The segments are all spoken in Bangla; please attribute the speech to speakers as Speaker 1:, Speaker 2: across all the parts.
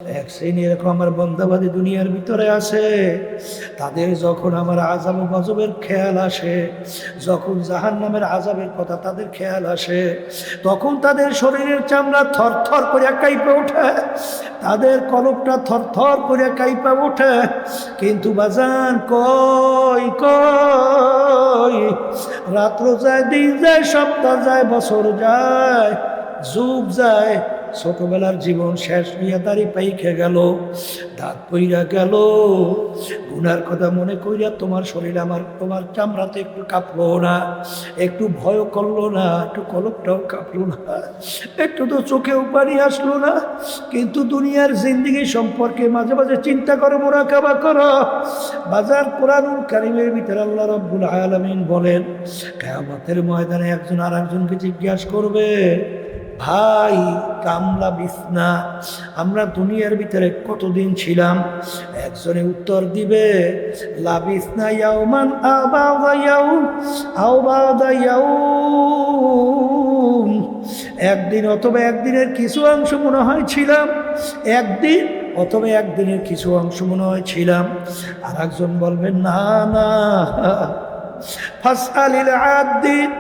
Speaker 1: এক শ্রেণী এরকম আমার বন্ধাবাদী দুনিয়ার ভিতরে আছে, তাদের যখন আমার আযাব ও গজবের খেয়াল আসে, যখন জাহান্নামের আযাবের কথা তাদের খেয়াল আসে, তখন তাদের শরীরের চামড়া থরথর করে কাঁপে ওঠে, তাদের কলবটা থরথর করে কাঁপে ওঠে। কিন্তু বাজান কই কই, রাত্র যায়, দিন যায়, সপ্তাহ যায়, বছর যায়, যুগ যায়, ছোটবেলার জীবন শেষ হইয়া দাড়ি পাইকে গেল, দাঁত পইরা গেল, গুনার কথা মনে কইরা তোমার শরীর তোমার চামড়াতে একটু কাঁপলো না, একটু ভয় করলো না, একটু কলকটাও কাঁপলো না, একটু তো চোখেও পানি আসলো না। কিন্তু দুনিয়ার জিন্দেগি সম্পর্কে মাঝে মাঝে চিন্তা করো, মুরাকাবা করো। বাজার কোরআনুল কারীমের ভিতরে আল্লাহ রাব্বুল আলামিন বলেন, কিয়ামতের ময়দানে একজন আর একজনকে জিজ্ঞাসা করবে, ভাই কামলা বিছনা, আমরা দুনিয়ার ভিতরে কতদিন ছিলাম? একজনে উত্তর দিবে, লাবিসনা ইয়াউমান আও বা'দা ইয়াউম আও বা'দা ইয়াউম, একদিন অথবা একদিনের কিছু অংশ মনে হয় ছিলাম, একদিন অথবা একদিনের কিছু অংশ মনে হয় ছিলাম। আর একজন বলবেন, না না, ফাসআলিল আদ্দিন,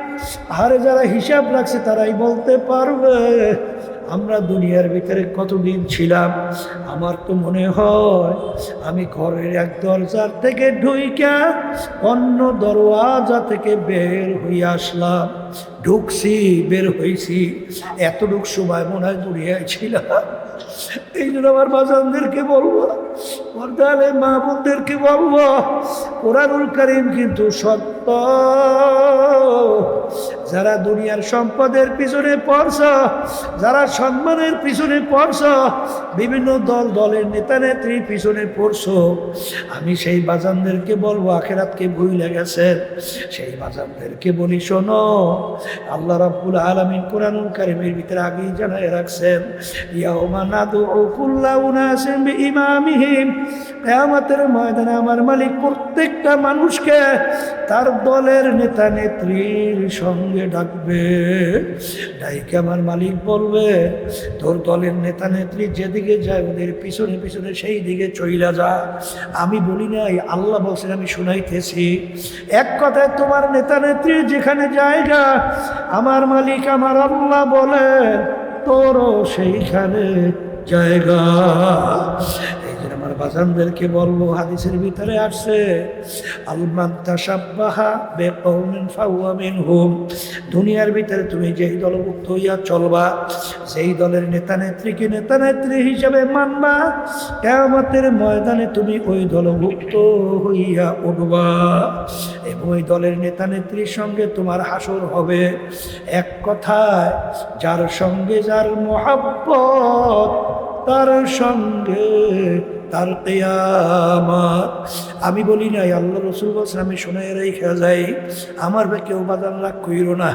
Speaker 1: আর যারা হিসাব রাখছে তারাই বলতে পারবে আমরা দুনিয়ার ভিতরে কতদিন ছিলাম। আমার তো মনে হয় আমি ঘরের এক দরজার থেকে ঢুইকা অন্য দরওয়াজা থেকে বের হয়ে আসলাম, ঢুকছি বের হয়েছি, এতটুক সময় মনে হয় দুনিয়ায় ছিলাম। এই জন্য আমার বাজানদেরকে বলবো, পর্দারে মা বোনদেরকে বলবো, কোরআনুল কারীম কিন্তু সত্য। যারা দুনিয়ার সম্পদের পিছনে পড়ছ, যারা সম্মানের পিছনে পড়ছ, বিভিন্ন দলের নেতা নেত্রীর পিছনে পড়ছো, আমি সেই বাজানদেরকে বলবো আখিরাতকে ভুলে গেছেন। সেই বাজানদেরকে বলি, শোনো, আল্লাহ রাব্বুল আলামিন কোরআনুল কারীমের ভিতরে আগেই জানায় রাখছেন, ইয়াউমা নাদউ কুল্লা উনাসিন বিইমামিহিম, কিয়ামতের ময়দানে আমার মালিক প্রত্যেকটা মানুষকে তার দলের নেতা নেত্রীর সঙ্গে ডাকবে। ডাইকে আমার মালিক বলবে, তোর দলের নেতা নেত্রী যেদিকে যায় ওদের পিছনে পিছনে সেই দিকে চইলা যা। আমি বলি নাই, আল্লাহ বলছেন, আমি শুনাইতেছি। এক কথায় তোমার নেতা নেত্রীর যেখানে জায়গা, আমার মালিক আমার আল্লাহ বলে তোরও সেইখানে জায়গা। আমার বাজানদেরকে বলবো, হাদিসের ভিতরে আসছে, আলমান তাশাব্বাহা বিকওমিন ফাহুয়া মিনহুম, দুনিয়ার ভিতরে তুমি যেই দলভুক্ত হইয়া চলবা, সেই দলের নেতা নেত্রীকে নেতা নেত্রী হিসাবে মানবা, কিয়ামতের ময়দানে তুমি ওই দলভুক্ত হইয়া উঠবা এবং ওই দলের নেতা নেত্রীর সঙ্গে তোমার হাসর হবে। এক কথায়, যার সঙ্গে যার মহাব্বত, তার সঙ্গে তার কিয়ামত। আমি বলি নাই, আল্লাহ রাসূল বলছেন, আমি শোনাই রেখে যাই, আমার কেউ বাজান রাগ কইরো না,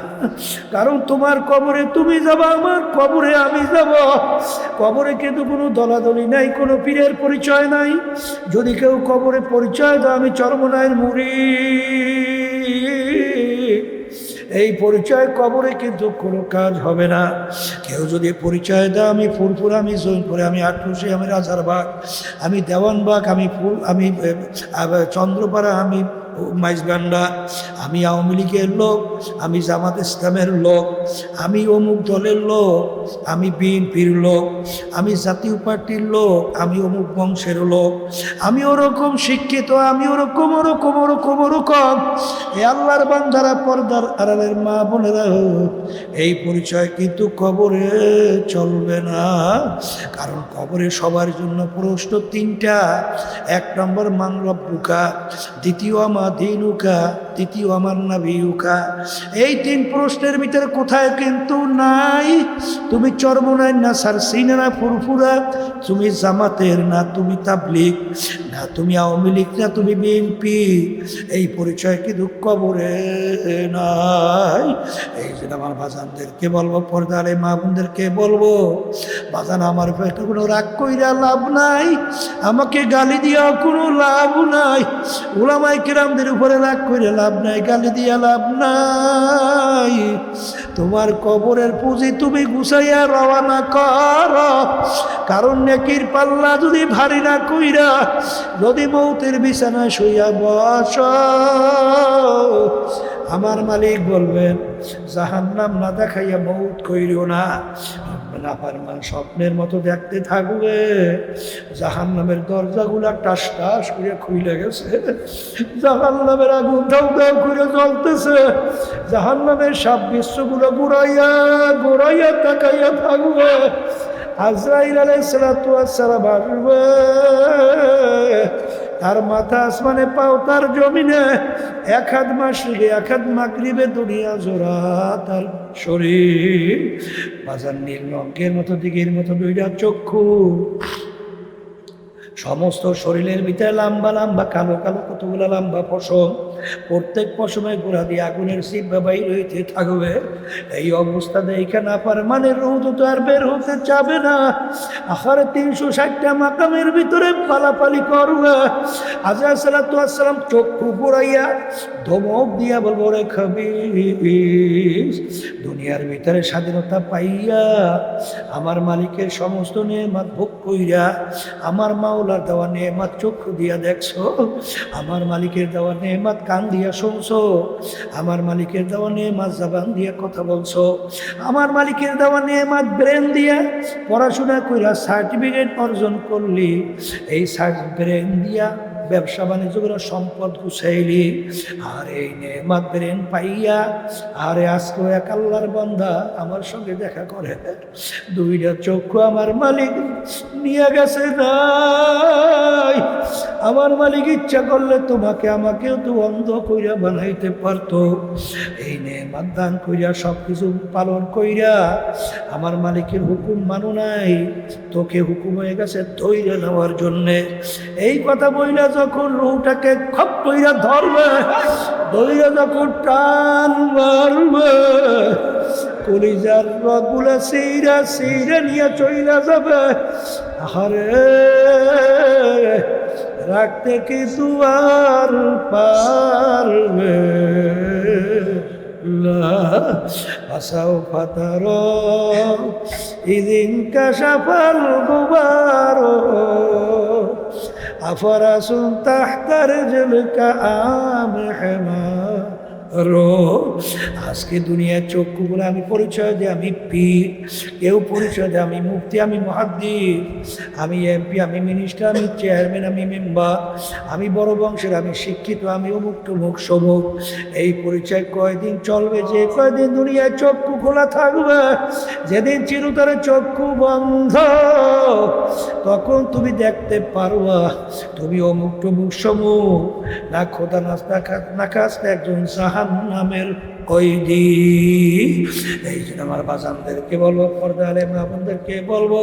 Speaker 1: কারণ তোমার কবরে তুমি যাবা, আমার কবরে আমি যাব। কবরে কিন্তু কোনো দলাদলি নাই, কোনো পীরের পরিচয় নাই। যদি কেউ কবরে পরিচয় দাও আমি চরমনায়ের মুরিদ, এই পরিচয় কবরে কিন্তু কোনো কাজ হবে না। কেউ যদি পরিচয় দেয় আমি ফুলপুর, আমি জৈনপুরে, আমি আটরশি, আমি রাজারবাগ, আমি দেওয়ানবাগ, আমি আমি চন্দ্রপাড়া, আমি মাইজগান্ডা, আমি আওয়ামী লীগের লোক, আমি জামাত ইসলামের লোক, আমি অমুক দলের লোক, আমি বিএনপির লোক, আমি জাতীয় পার্টির লোক, আমি অমুক বংশের লোক, আমি ওরকম শিক্ষিত, আমি ওরকম ওরকম ওরকম ওরকম। এ আল্লাহর বান্দারা, পর্দার আড়ালের মা বোনেরা, এই পরিচয় কিন্তু কবরে চলবে না। কারণ কবরে সবার জন্য প্রশ্ন তিনটা। এক নম্বর, মান রব্বুকা, দ্বিতীয় আমার দিনুকা, তৃতীয় আমার নাবিয়ুকা। এই তিন প্রশ্নের ভিতরে কোথায় কিন্তু নাই তুমি চরমনাই না সারসিনা না ফুরফুরা, তুমি জামাতের না তুমি তাবলীগ না, তুমি আওয়ামী লীগ না তুমি বিএনপি, এই পরিচয় কিন্তু কবরে নাই। এই জন্য আমার বাজানদেরকে বলবো, পর্দারে মা বোনদেরকে বলবো, বাজান আমার পেটে কোনো রাগ কইরা লাভ নাই, আমাকে গালি দিয়াও কোনো লাভ নাই। উলামায়ে কেরাম বাজানদের উপরে রাগ করে লাভ নাই, গালি দিয়া লাভ নাই। তোমার কবরের পুঁজি তুমি গুছাইয়া রওনা কর, কারণ নেকির পাল্লা যদি ভারী না কইরা যদি মৌতের বিছানায় শুইয়া বস, আমার মালিক বলবেন জাহান্নাম না দেখাইয়া মৌত কইরিও না। নাফরমান স্বপ্নের মতো দেখতে থাকবে, জাহান্নামের দরজাগুলা টাস টাস করে খুলে গেছে, জাহান্নামের আগুন দাউ দাউ করে জ্বলতেছে, জাহান্নামের সাপ বিশ্বগুলো ঘুরাইয়া ঘুরাইয়া তাকাইয়া থাকবে। আজরাইল আলাইহিস সালাতু ওয়াস সালাম আসবে, তার মাথা আসমানে পাও তার জমিনে, এক হাত মাশরিকে এক হাত মাগরিবে, দুনিয়া জোড়া তার শরীর। বাজার নীল রঙের মতো দিকের মতো দুইটা চক্ষু, সমস্ত শরীরের ভিতরে লম্বা লম্বা কালো কালো কতগুলো লম্বা পশম, প্রত্যেক পশমে গোড়া দিয়ে আগুনের সিদ্ধা বাইর হইতে থাকবে। এই অবস্থা দেখে নাফরমানের রূহ তো আর বের হতে চাবে না, আখারে 360টা মাকামের ভিতরে পালাপালি করবে। আজরাইল সালাতু ওয়াস সালাম চক্ষু ঘুরাইয়া ধমক দিয়া বলবো, রে খাবিস, দুনিয়ার ভিতরে স্বাধীনতা পাইয়া আমার মালিকের সমস্ত নেয়ামত ভোগ কইরা, আমার মাওলার দেওয়া নেয়ামত চক্ষু দিয়া দেখছো, আমার মালিকের দেওয়া নেয়ামত কান দিয়া শুনছো, আমার মালিকের দেওয়া নেয়ামত জবান দিয়া কথা বলছো, আমার মালিকের দেওয়া নেয়ামত ব্রেন দিয়া পড়াশোনা কইরা সার্টিফিকেট অর্জন করলি, এই ব্রেন দিয়া ব্যবসা বাণিজ্য করে সম্পদ গুছাইলি, আর এই নেয়ামত ব্রেন পাইয়া আরে আজকে এক আল্লাহর বান্দা আমার সঙ্গে দেখা করে, দুইটা চক্ষু আমার মালিক নিয়ে গেছে নাই। আমার মালিক ইচ্ছা করলে তোমাকে আমাকেও তো অন্ধ কইরা বানাইতে পারতো। এই নেয়ামত দান কইরা সব কিছু পালন কইরা আমার মালিকের হুকুম মানো নাই, তোকে হুকুম হয়ে গেছে ধৈর্য নেওয়ার জন্যে। এই কথা বইলা যখন রুহটাকে খপ কইরা ধরবে, ধৈর্য যখন টান মারবে, কলিজার রগগুলা সিরা সিরা নিয়ে চইলা যাবে। আরে রাখতে কি দুয়ার পারবে আসাও ফাতার ইদিন কাশাফাল গুবার আফরাসুন তাহতার জলকা আম হেমা রো। আজকে দুনিয়ার চক্ষুগুলো আমি পরিচয় দিই আমি পীর, কেউ পরিচয় দেয় আমি মুফতি, আমি মুহাদ্দিস, আমি এমপি, আমি মিনিস্টার, আমি চেয়ারম্যান, আমি মেম্বার, আমি বড় বংশের, আমি শিক্ষিত, আমি অমুক তমুক সমুক। এই পরিচয় কয়দিন চলবে? যে কয়দিন দুনিয়ায় চক্ষু খোলা থাকবে, যেদিন চিরতরে চক্ষু বন্ধ, তখন তুমি দেখতে পারবা তুমি অমুক তমুক সমুক, না খোদা না খাস্তা একজন জাহান্নামের কয়দি। এই জন্য আমার বাজানদেরকে বলবো, পর্দা আলেম আপনাদেরকে বলবো,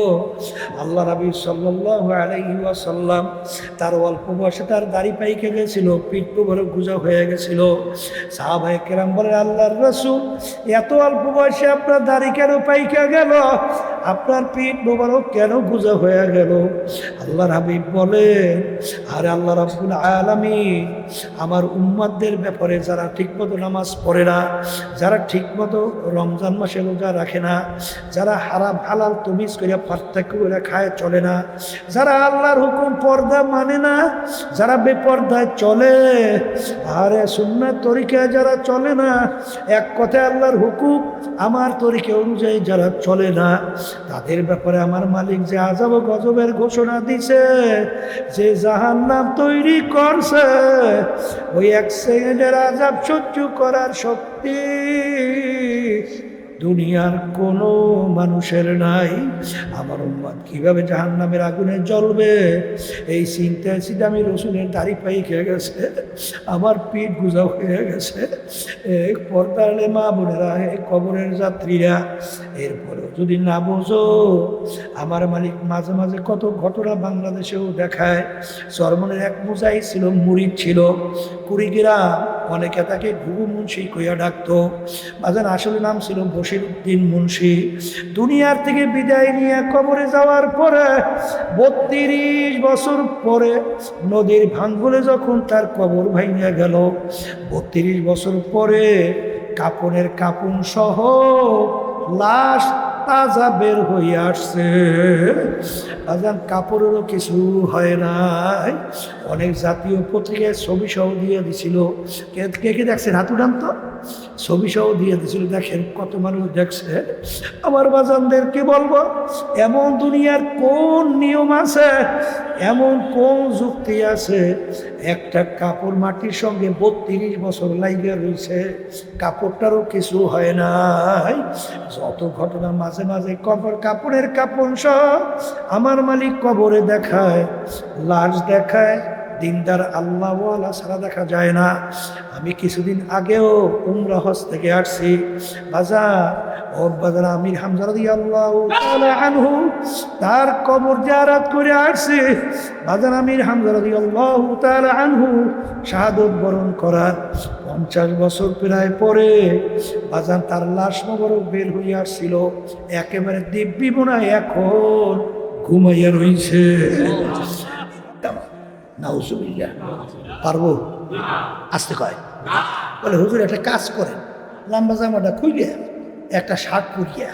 Speaker 1: আল্লাহ নবী সাল্লাল্লাহু আলাইহি ওয়াসাল্লাম তার অল্প বয়সে তার দাড়ি পাইকে গেছিল, পিঠ বড় গুজা হয়ে গেছিল। সাহাবায়ে কেরাম বলে, আল্লাহর রাসূল এত অল্প বয়সে আপনার দাড়ি কেন পাইকে গেল, আপনার পিঠ মোবারক কেন গুজা হয়ে গেল? আল্লাহর হাবিব বলে, আরে আল্লাহ রাব্বুল আলামিন আমার উম্মতদের ব্যাপারে যারা ঠিকমতো নামাজ পড়ে না, যারা ঠিকমতো রমজান মাসে রোজা রাখে না, যারা হারাম হালাল তমিজ করে পার্থক্য করে খায় চলে না, যারা আল্লাহর হুকুম পর্দা মানে না, যারা বেপর্দায় চলে, আরে সুন্নাত তরিকায় যারা চলে না, এক কথায় আল্লাহর হুকুম আমার তরিকা অনুযায়ী যারা চলে না, তাদের ব্যাপারে আমার মালিক যে আযাব ও গজবের ঘোষণা দিছে, যে জাহান্নাম তৈরি করছে, ওই এক সেকেন্ডের আযাব সহ্য করার শক্তি দুনিয়ার কোনো মানুষের নাই। আমার উম্মত কিভাবে জাহান্নামের আগুনে জ্বলবে, এই চিন্তায় চিন্তা আমি রসুলের দাড়ি পাই খেয়ে গেছে, আমার পিঠ গুজা হয়ে গেছে। এই পর্দারে মা বোনেরা, এই কবরের যাত্রীরা, এরপরেও যদি না বোঝো, আমার মালিক মাঝে মাঝে কত ঘটনা বাংলাদেশেও দেখায়। চরমনের এক মুজাহিদ ছিল, মুরিদ ছিল, কুড়িগ্রাম অনেকে তাকে ঘুঘু মুন্সি কইয়া ডাকতো। বাজান আসলে নাম ছিল বশির উদ্দিন মুন্সি। দুনিয়ার থেকে বিদায় নিয়ে কবরে যাওয়ার পরে 32 বছর পরে নদীর ভাঙ্গলে যখন তার কবর ভাঙিয়া গেল, 32 বছর পরে কাপনের কাপন সহ লাশ তাজা বের হয়ে আসছে। বাজান কাপড়েরও কিছু হয় নাই। অনেক জাতীয় পত্রিকায় ছবি সহ দিয়ে দিছিল। কে কে দেখছেন হাত উঠান তো। ছবি সহ দিয়ে দিছিল, দেখেন কত মানুষ দেখছে। আমার বাজানদেরকে বলবো, এমন দুনিয়ার কোন নিয়ম আছে, এমন কোন যুক্তি আছে, একটা কাপড় মাটির সঙ্গে 32 বছর লাইগা রয়েছে, কাপড়টারও কিছু হয় নাই। যত ঘটনা মাঝে মাঝে কাপড়ের কাপড় সহ আমার মালিক কবরে দেখায়, লাশ দেখায়, দিনদার আল্লাহওয়ালা ছাড়া দেখা যায় না। আমি কিছুদিন আগেও উমরা হজ থেকে আসছি। বাজার আমির হামজা রাদিয়াল্লাহু তাআলা আনহু তার কবর জিয়ারত করে আসছি। বাজার আমির হামজা রাদিয়াল্লাহু তাআলা আনহু শাহাদত বরণ করার 50 বছর প্রায় পরে বাজার তার লাশ মোবারক বের হয়ে আসছিল। একেবারে দিব্যি বোনায় এখন ঘুমাইয়া রইছে। নাউজুবিল্লাহ। পারবো? আসতে কয় বলে, হুজুর একটা কাজ করেন, লম্বা জামাটা খুইলিয়া একটা শার্ট পরিয়া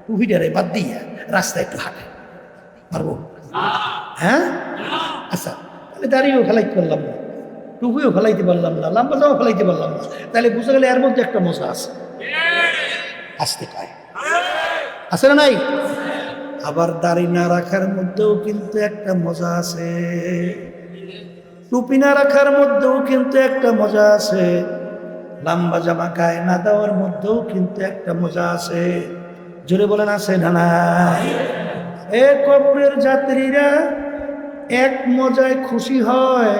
Speaker 1: টুপিটারে বাদ দিয়া রাস্তায় একটু হাঁটে। পারবো? হ্যাঁ, আচ্ছা তাহলে দাঁড়িয়েও ফেলাইতে পারলাম না, টুপিও ফেলাইতে পারলাম না, লম্বা জামা ফেলাইতে পারলাম না, তাহলে বুঝে গেলে এর মধ্যে একটা মজা আছে। আসতে কয় আছে না নাই? আবার দাড়ি না রাখার মধ্যেও কিন্তু একটা মজা আছে, টুপি না রাখার মধ্যেও কিন্তু একটা মজা আছে, লম্বা জামা গায়ে না দেওয়ার মধ্যেও কিন্তু একটা মজা আছে। জোরে বলেন আছে না নাই? এ কবরের যাত্রীরা এক মজায় খুশি হয়,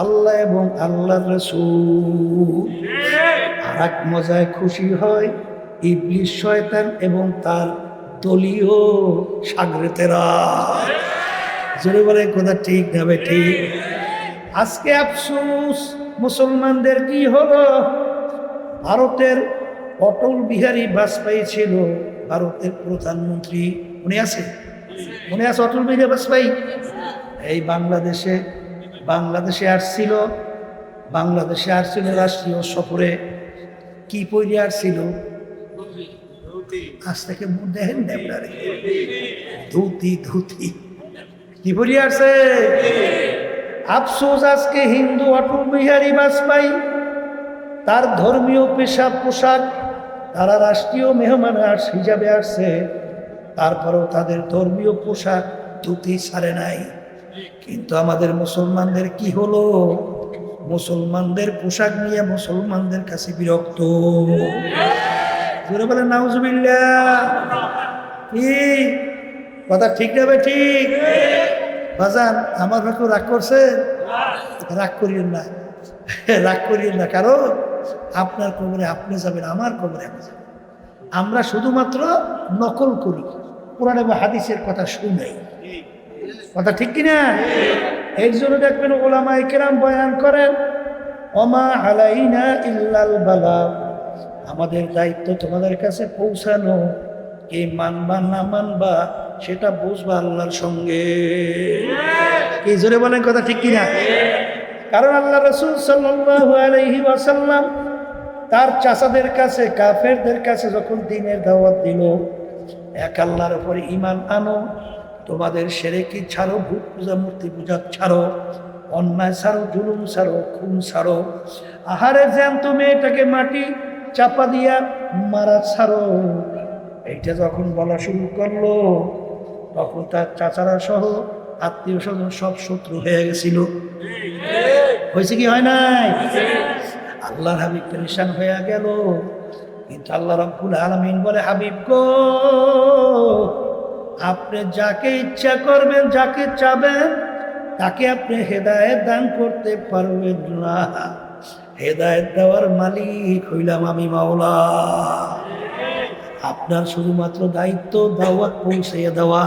Speaker 1: আল্লাহ এবং আল্লাহর রাসূল। আর এক মজায় খুশি হয় ইবলিস শয়তান এবং তার দলীয় শাগরেতেরা। জোরে বলে কথা ঠিক না ঠিক? আজকে আফসোস মুসলমানদের কি হলো, ভারতের অটল বিহারী বাজপেয়ী ছিল ভারতের প্রধানমন্ত্রী। উনি আছে অটল বিহারী বাজপেয়ী? এই বাংলাদেশে আসছিল রাষ্ট্রীয় সফরে। কি পরে আসছিল? আজ থেকে দেখেন ধুতি কি পরে আসছে? আফসোস আজকে হিন্দু অটল বিহারী বাজপেয়ী তার ধর্মীয় পোশাক তারা রাষ্ট্রীয় মেহমান হিসাবে আসছে, তারপরেও তাদের ধর্মীয় পোশাক ধুতি ছাড়ে নাই। কিন্তু আমাদের মুসলমানদের কি হলো? মুসলমানদের পোশাক নিয়ে মুসলমানদের কাছে বিরক্ত। জোরে বলেন নাউজুবিল্লাহ। কি কথা ঠিক না? ঠিক বাজান, আমার ভাই রাগ করছে? রাগ করিয়েন না, কারণ আপনার কবরে আপনি যাবেন, আমার কবরে আমি যাব। আমরা শুধুমাত্র নকল করি, কোরআন এবং হাদিসের কথা শুনাই। কথা ঠিক কিনা? এর জন্য দেখবেন ওলামায়ে কেরাম বয়ান করেন, ওমা আলাইনা ইল্লাল বালাগ, আমাদের দায়িত্ব তোমাদের কাছে পৌঁছানো, কে মানবা না মানবা সেটা বুঝবা আল্লাহর সঙ্গে। কি জোরে বলেন কথা ঠিক কিনা? কারণ আল্লাহ রাসূল সাল্লাল্লাহু আলাইহি ওয়াসাল্লাম তার চাচাদের কাছে, কাফেরদের কাছে যখন দ্বীনের দাওয়াত দিল, এক আল্লাহর উপরে ঈমান আনো, তোমাদের শিরকি ছাড়ো, ভূত পূজা মূর্তি পূজা ছাড়ো, অন্যায় ছাড়ো, জুলুম ছাড়ো, খুন ছাড়ো, আহারে জ্যান্ত মেয়েটাকে মাটি চাপা দিয়া মারা ছাড়ো। এইটা যখন বলা শুরু করলো, তখন তার চাচারা সহ আত্মীয় স্বজন সব শত্রু হয়ে গেছিল। হয়েছে কি হয় নাই? আল্লাহর হাবিব পেরেশান হয়ে গেল। কিন্তু আল্লাহ রাব্বুল আলামিন বলে, হাবিব গো, আপনি যাকে ইচ্ছা করবেন, যাকে চাবেন, তাকে আপনি হেদায়েত দান করতে পারবেন না। হেদায়েত দেওয়ার মালিক হইলাম আমি, মাওলা। আপনার শুধুমাত্র দায়িত্ব দাওয়াত পৌঁছে দেওয়া।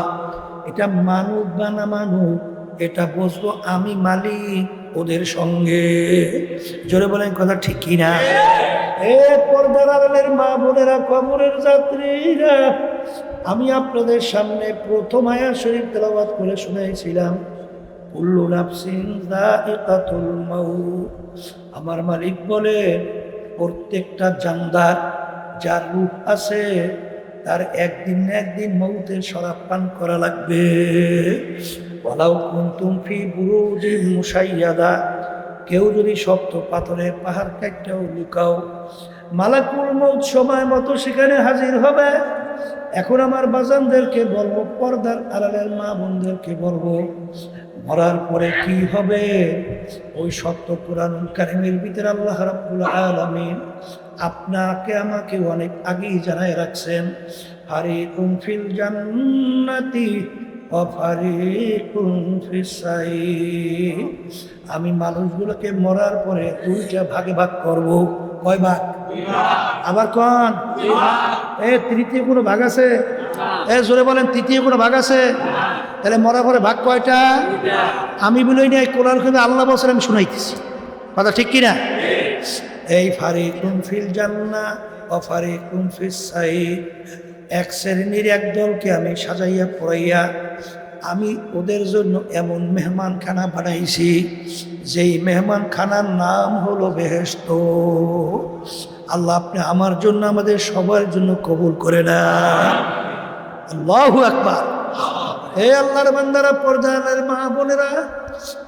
Speaker 1: এটা মানুক বা না মানুক, এটা বুঝবো আমি মালিক, ওদের সঙ্গে। জোরে বলেন কথা ঠিক কিনা? এ পর্দার আড়ালের মা বোনেরা, কবরের যাত্রীরা, আমি আপনাদের সামনে প্রথম আয়াত শরীফ তেলাওয়াত করে শুনাইছিলাম, কুল্লু নাফসিন যায়িকাতুল মাউত। আমার মালিক বলে প্রত্যেকটা জানদার, যার রূহ আছে, তার একদিন না একদিন মৌতের শরাব পান করা লাগবে। ওয়ালাউ কুনতুম ফি বুরুজিন মুশাইয়াদা, কেউ যদি শক্ত পাথরের পাহাড় কাটতেও লুকাও, মালাকুল মৌত সময় মতো সেখানে হাজির হবে। এখন আমার বাজানদেরকে বলবো, পর্দার আড়ালের মা বোনদেরকে বলবো, মরার পরে কি হবে? ওই সত্য কুরআনুল কারীমের ভিতরে আল্লাহ রাব্বুল আলামিন আপনাকে আমাকে অনেক আগেই জানায় রাখছেন, ফারিকুম ফিল জান্নাতি ওয়া ফারিকুম ফিস সাইর। আমি মানুষগুলোকে মরার পরে দুইটা ভাগে ভাগ করব। কয় ভাগ? আবার কোন? তৃতীয় কোনো ভাগ আছে? জোরে বলেন, তৃতীয় কোনো ভাগ আছে? তাহলে মরার পরে ভাগ কয়টা? আমি বলি না, কোরআন কিন্তু আল্লাহ বলছেন, আমি শুনাইতেছি। কথা ঠিক কিনা? এই ফারিকুম ফিল জান্নাহ ওয়া ফারিকুম ফিস সাইর, এক শ্রেণীর এক দলকে আমি সাজাইয়া পড়াইয়া আমি ওদের জন্য এমন মেহমানখানা বানাইছি, যেই মেহমানখানার নাম হলো বেহেশত। আল্লাহ আপনি আমার জন্য, আমাদের সবার জন্য কবুল করে না। আল্লাহু আকবার। হে আল্লাহর বান্দারা, পর্দার মা বোনেরা,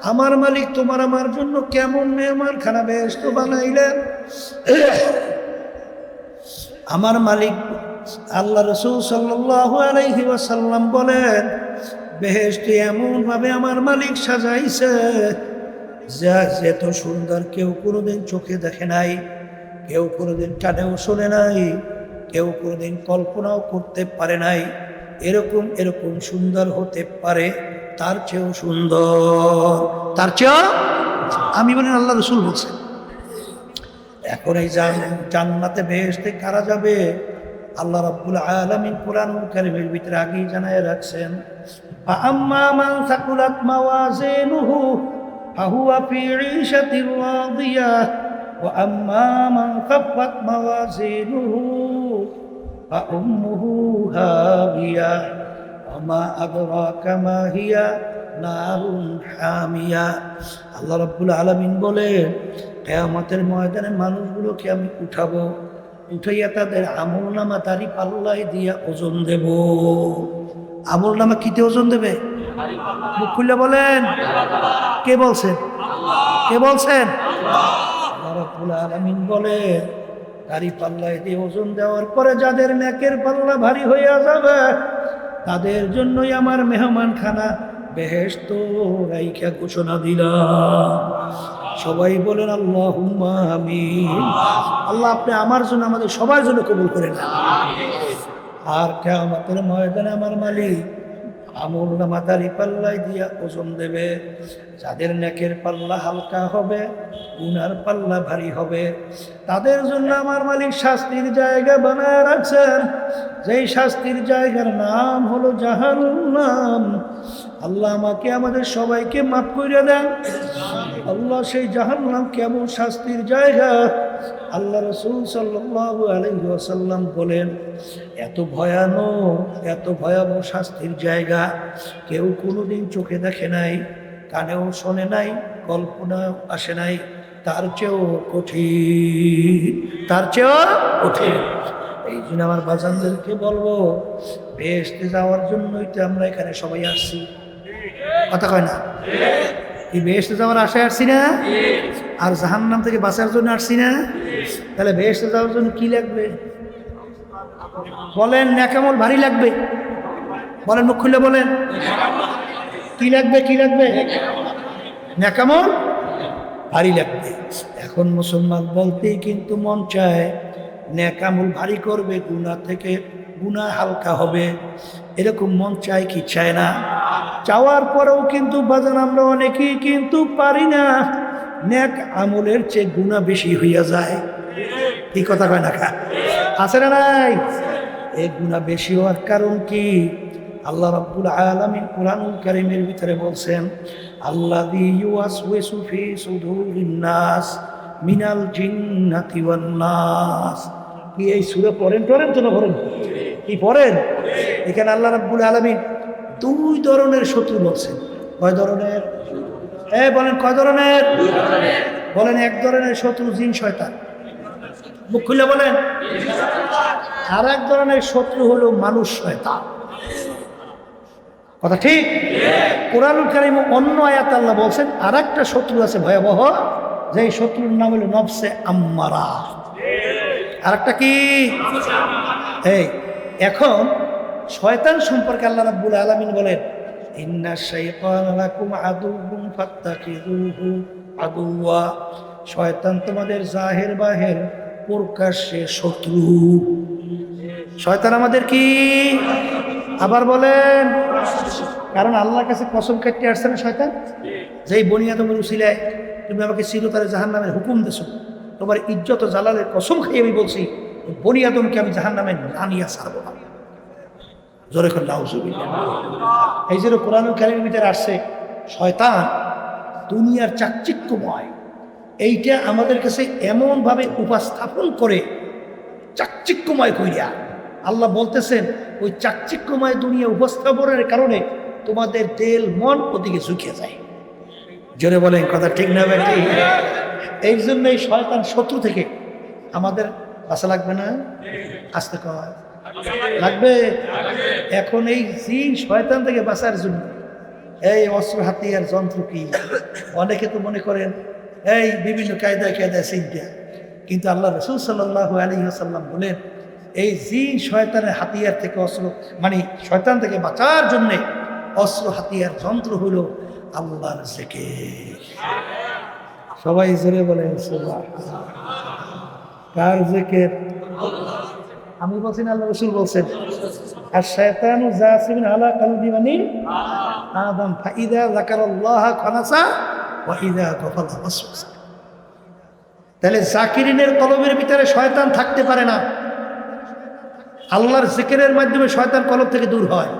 Speaker 1: আমার মালিক তোমার আমার জন্য কেমন মেহমানখানা বেহেশত বানাইলেন। আমার মালিক আল্লাহ রাসূল সাল্লাল্লাহু আলাইহি ওয়াসাল্লাম বলেন, বেহেশত এমনভাবে আমার মালিক সাজাইছে, যা এত সুন্দর কেউ কোনোদিন চোখে দেখে নাই, কেউ কোনোদিন কানেও শোনে নাই, কেউ কোনোদিন কল্পনাও করতে পারে নাই। এরকম সুন্দর হতে পারে, তার চেয়েও সুন্দর, তার চেয়েও। আমি বলেন আল্লাহ রাসূল বলছেন। এখন এই জান্নাতে বেহেশতে কারা যাবে? আল্লাহ রাব্বুল আলামিন কুরআনুল কারীমের ভিতরে আগেই জানায় রাখছেন, ফাআম্মা মান সাকুলাত মাওয়াজিনুহু ফাহুয়া ফি ঈশাতির রাদিয়াহ ওয়া আম্মা মান খাফফাত মাওয়াজিনুহু ফাউম্মুহু হাবিয়া ওয়া মা আদরাকা মা হিয়া নারুন হামিয়া। আল্লাহ রাব্বুল আলামিন বলেন, কিয়ামতের ময়দানে মানুষগুলোকে আমি উঠাবো, উঠাইয়া তাদের আমলনামা তারি পাল্লায় দিয়া ওজন দেব। আমলনামা কিতে ওজন দেবে? মুখ খুলে বলেন, কে বলছেন? কে বলছেন? আল্লাহ রাব্বুল আলামিন বলে, তারি পাল্লায় দিয়ে ওজন দেওয়ার পরে যাদের নেকের পাল্লা ভারী হইয়া যাবে, তাদের জন্যই আমার মেহমানখানা বেহেশত রাইখা ঘোষণা দিলাম। সবাই বলেন আল্লাহুম্মা আমিন। আল্লাহ আপনি আমার জন্য, আমাদের সবার জন্য কবুল করে না। আর কিয়ামতের ময়দানে আমার মালিক আমলনামা দাড়ি পাল্লায় দিয়া ওজন দেবে। যাদের নেকের পাল্লা হালকা হবে, গুনার পাল্লা ভারী হবে, তাদের জন্য আমার মালিক শাস্তির জায়গা বানায় রাখছেন, যেই শাস্তির জায়গার নাম হলো জাহান্নাম। আল্লাহ আমাকে, আমাদের সবাইকে মাফ করে দেন। আল্লাহ, সেই জাহান্নাম কেমন শাস্তির জায়গা! আল্লাহ রাসূল সাল্লাল্লাহু আলাইহি ওয়াসাল্লাম বলেন, এত ভয়ানক, এত ভয়াবহ শাস্তির জায়গা কেউ কোনোদিন চোখে দেখে নাই, কানেও শোনে নাই, কল্পনাও আসে নাই, তার চেয়েও কঠিন, তার চেয়েও কঠিন। এই জন্য আমার বাজানদেরকে বলবো, বেহেশতে যাওয়ার জন্যই তো আমরা এখানে সবাই আসছি। কথা কয় না? এই বেহেশতে যাওয়ার আশায় আসছি না? আর জাহান্নাম থেকে বাঁচার জন্য আসছি না? তাহলে বেহেশতে যাওয়ার জন্য কি লাগবে বলেন? নেকামল ভারী লাগবে। বলেন, মুখ খুলে বলেন, কি লাগবে? কি লাগবে? নেকামল ভারী লাগবে। এখন মুসলমান বলতেই কিন্তু মন চায় নেকামল ভারী করবে, গুনাহ থেকে গুনাহ হালকা হবে, এরকম মন চায় কি চায় না? চাওয়ার পরেও কিন্তু বাজান আমরা অনেকেই কিন্তু পারি না। নেক আমলের চেয়ে গুনাহ বেশি হইয়া যায়। এই কথা কয় না? আছে না নাই? এই গুনাহ বেশি হওয়ার কারণ কি? আল্লাহ রাব্বুল আলামিন কোরআনুল কারীমের ভিতরে বলছেন, আল্লাযী ইউওয়াসওয়িসু ফী সুদুরিন নাস মিনাল জিন্নাতি ওয়ান নাস। কি এই সূরা পড়েন তো না পড়েন? কি পড়েন? এখানে আল্লাহ রাব্বুল আলামিন দুই ধরনের শত্রু বলছেন। কয় ধরনের? বলেন কয় ধরনের? বলেন এক ধরনের শত্রু জিন শয়তান, মুখ খুলে বলেন। আর এক ধরনের শত্রু হলো মানুষ শয়তান। কথা ঠিক? কোরআনুল কারীম অন্য আয়াত আল্লাহ বলছেন আর একটা শত্রু আছে ভয়াবহ, যে শত্রুর নাম হলো নফসে আম্মারা। আর একটা কি? এখন শয়তান সম্পর্কে আল্লাহ রাব্বুল আলামিন বলেন, ইন্না শাইতানা লাকুম আদুউন ফাত্তাখিযুহু আদুওয়া। শয়তান তোমাদের জাহের বাহের প্রকাশ্যে শত্রু। শয়তান আমাদের কি? আবার বলেন। কারণ আল্লাহর কাছে কসম কাটতে আসছে না শয়তান, যেই বনি আদমের উসিলায় তুমি আমাকে চিরতরে জাহান্নামের হুকুম দেছো, তোমার ইজ্জত ও জালালের কসম খাই আমি বলছি বনি আদমকে আমি জাহান্নামে না নিয়ে ছাড়বো না। জোরে করে নাউজুবিল্লাহ। এই যে কোরআনুল কারীমের ভিতরে আসছে শয়তান দুনিয়ার চাকচিক্যময়, এইটা আমাদের কাছে এমনভাবে উপস্থাপন করে চাকচিক্যময় কইরা আল্লাহ বলতেছেন, ওই চাকচিক্যময় দুনিয়া উপস্থাপনের কারণে তোমাদের তেল মন ওদিকে ঝুঁকে যায়। জোরে বলেন কথা ঠিক না বেটি? এই জন্য এই শয়তান শত্রু থেকে আমাদের বাঁচা লাগবে না? আসতে কয় লাগবে। এখন এই জিন শয়তান থেকে বাঁচার জন্য এই অস্ত্র হাতিয়ার যন্ত্র কি, অনেকে তো মনে করেন এই বিভিন্ন কায়দায় চিন্তা, কিন্তু আল্লাহ রাসূল সাল্লাল্লাহু আলাইহি ওয়াসাল্লাম বলেন, এই জিন শয়তানের হাতিয়ার থেকে অস্ত্র মানে শয়তান থেকে বাঁচার জন্য অস্ত্র হাতিয়ার যন্ত্র হলো আল্লাহর জিকির। সবাই জোরে বলেন সুবহানাল্লাহ। কার জিকির? আমি বলছি না, আল্লাহ রাসূল বলছেন, আর শয়তানু জাসিমিন আলা কলবি বানি আদম ফাইদা যাকারাল্লাহ খানাসা ওয়া ইযা গাফালা ওয়াসওয়াসা। তাহলে জাকিরিনের কলবের ভিতরে শয়তান থাকতে পারে না। আল্লাহর জিকিরের মাধ্যমে শয়তান কলব থেকে দূর হয়।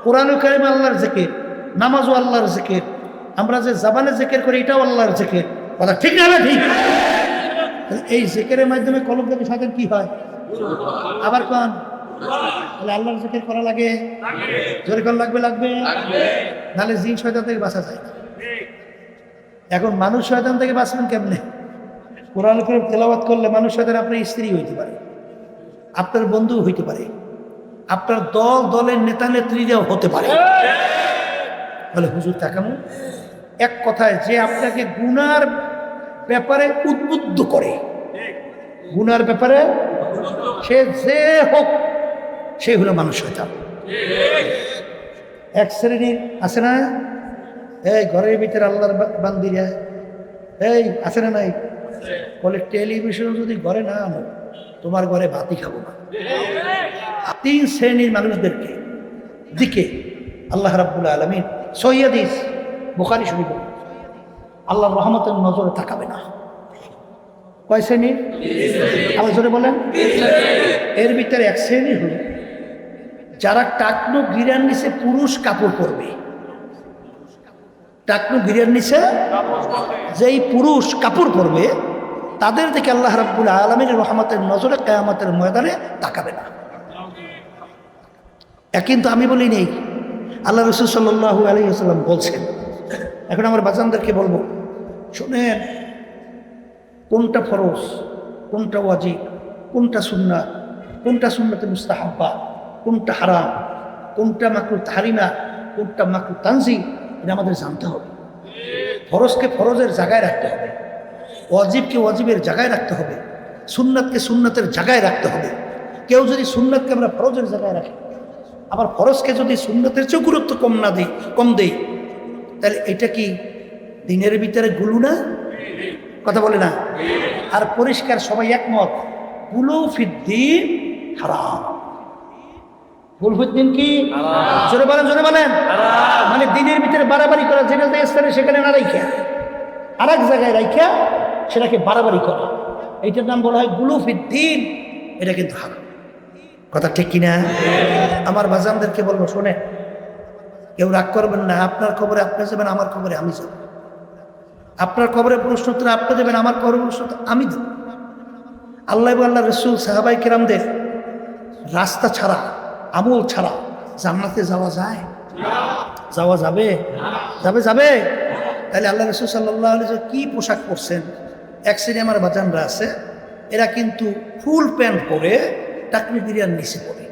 Speaker 1: কোরআনুল কারীমে আল্লাহর জিকির, নামাজও আল্লাহর জিকির, আমরা যে জবানে জিকির করি এটাও আল্লাহর জিকির। কথা ঠিক না? ঠিক। এই জিকিরের মাধ্যমে কলব থেকে শয়তান কি হয়? আবার কোন? তাহলে আল্লাহর জিকির করা লাগে, জোরে কোন লাগবে? নাহলে জিন শয়তান থেকে বাঁচা যায় না। এখন মানুষ শয়তান থেকে বাঁচবেন কেমনে? কোরআনুল কারীম তেলাওয়াত করলে মানুষ শয়তান আপনার স্ত্রী হইতে পারে, আপনার বন্ধু হইতে পারে, আপনার দলের নেতা নেত্রীরাও হতে পারে। বলে হুজুর তা কেমন? এক কথায় যে আপনাকে গুনার ব্যাপারে উদ্বুদ্ধ করে, গুনার ব্যাপারে সে যে হোক সে হলো মানুষ শয়তান। এক শ্রেণীর আছে না, এই ঘরের ভিতরে আল্লাহর বান্দিরা এই আছে না নাই, বলে টেলিভিশন যদি ঘরে না আনো তোমার ঘরে ভাতই খাবো না। তিন শ্রেণীর মানুষদেরকে দিকে আল্লাহ রাব্বুল আলামিন সহিহ হাদিস বুখারী শরীফ আল্লাহর রহমতের নজরে তাকাবে না। কয় শ্রেণীর? আবার জোরে বলেন। এর ভিতরে এক শ্রেণী হল যারা টাকনো গিরার নিচে পুরুষ কাপড় পরবে। টাকনো গিরার নিচে যেই পুরুষ কাপড় পরবে তাদের দিকে আল্লাহ রাব্বুল আলামিনের রহমতের নজরে কিয়ামতের ময়দানে তাকাবে না। কিন্তু আমি বলি নেই, আল্লাহ রাসূল সাল্লাল্লাহু আলাইহি ওয়াসাল্লাম বলছেন। এখন আমার বাজানদেরকে বলবো, শুনেন, কোনটা ফরজ, কোনটা ওয়াজিব, কোনটা সুন্নাত, কোনটা সুন্নাতে মুস্তাহাব্বা, কোনটা হারাম, কোনটা মাকরুহ তাহরিমা, কোনটা মাকরুহ তানজিহ, এটা আমাদের জানতে হবে। ফরজকে ফরজের জায়গায় রাখতে হবে, ওয়াজিবকে ওয়াজিবের জায়গায় রাখতে হবে, সুন্নাতকে সুন্নাতের জায়গায় রাখতে হবে। কেউ যদি সুন্নাতকে আমরা ফরজের জায়গায় রাখি, আবার ফরজকে যদি সুন্নাতের চেয়েও গুরুত্ব কম দেই, তাহলে এটা কি দিনের ভিতরে গুলু না? কথা বলে না? আর পরিষ্কার সবাই একমত, গুলু ফিদ্দিন হারাম। গুলু ফিদ্দিন কি? জোরে বলেন। মানে দিনের ভিতরে বাড়াবাড়ি করা, যেটা স্থানে সেখানে না রাইখা আর এক জায়গায় রাইখা সেটাকে বাড়াবাড়ি করা, এইটার নাম বলা হয় গুলু ফিদ্দিন। এটা কিন্তু হারাম। কথা ঠিক কিনা? আমার বাজানদেরকে বলবো, শোনে, কেউ রাগ করবেন না। আপনার খবরে আপনি যাবেন, আমার খবরে আমি যাব। আপনার খবরে প্রশ্ন উত্তর আপনি দেবেন, আমার খবরে প্রশ্ন উত্তর আমি দেব। আল্লাহ এবং আল্লাহ রসুল সাহাবাই কেরামদের রাস্তা ছাড়া, আমল ছাড়া জান্নাতে যাওয়া যায়? যাওয়া যাবে? যাবে যাবে? তাহলে আল্লাহ রসুল সাল্লাল্লাহু আলাইহি ওয়াসাল্লাম কি পোশাক পরছেন? এক শ্রেণী আমার বাজানরা আছে, এরা কিন্তু ফুল প্যান্ট পরে টাকনি বিরিয়ার নিচে পড়ে।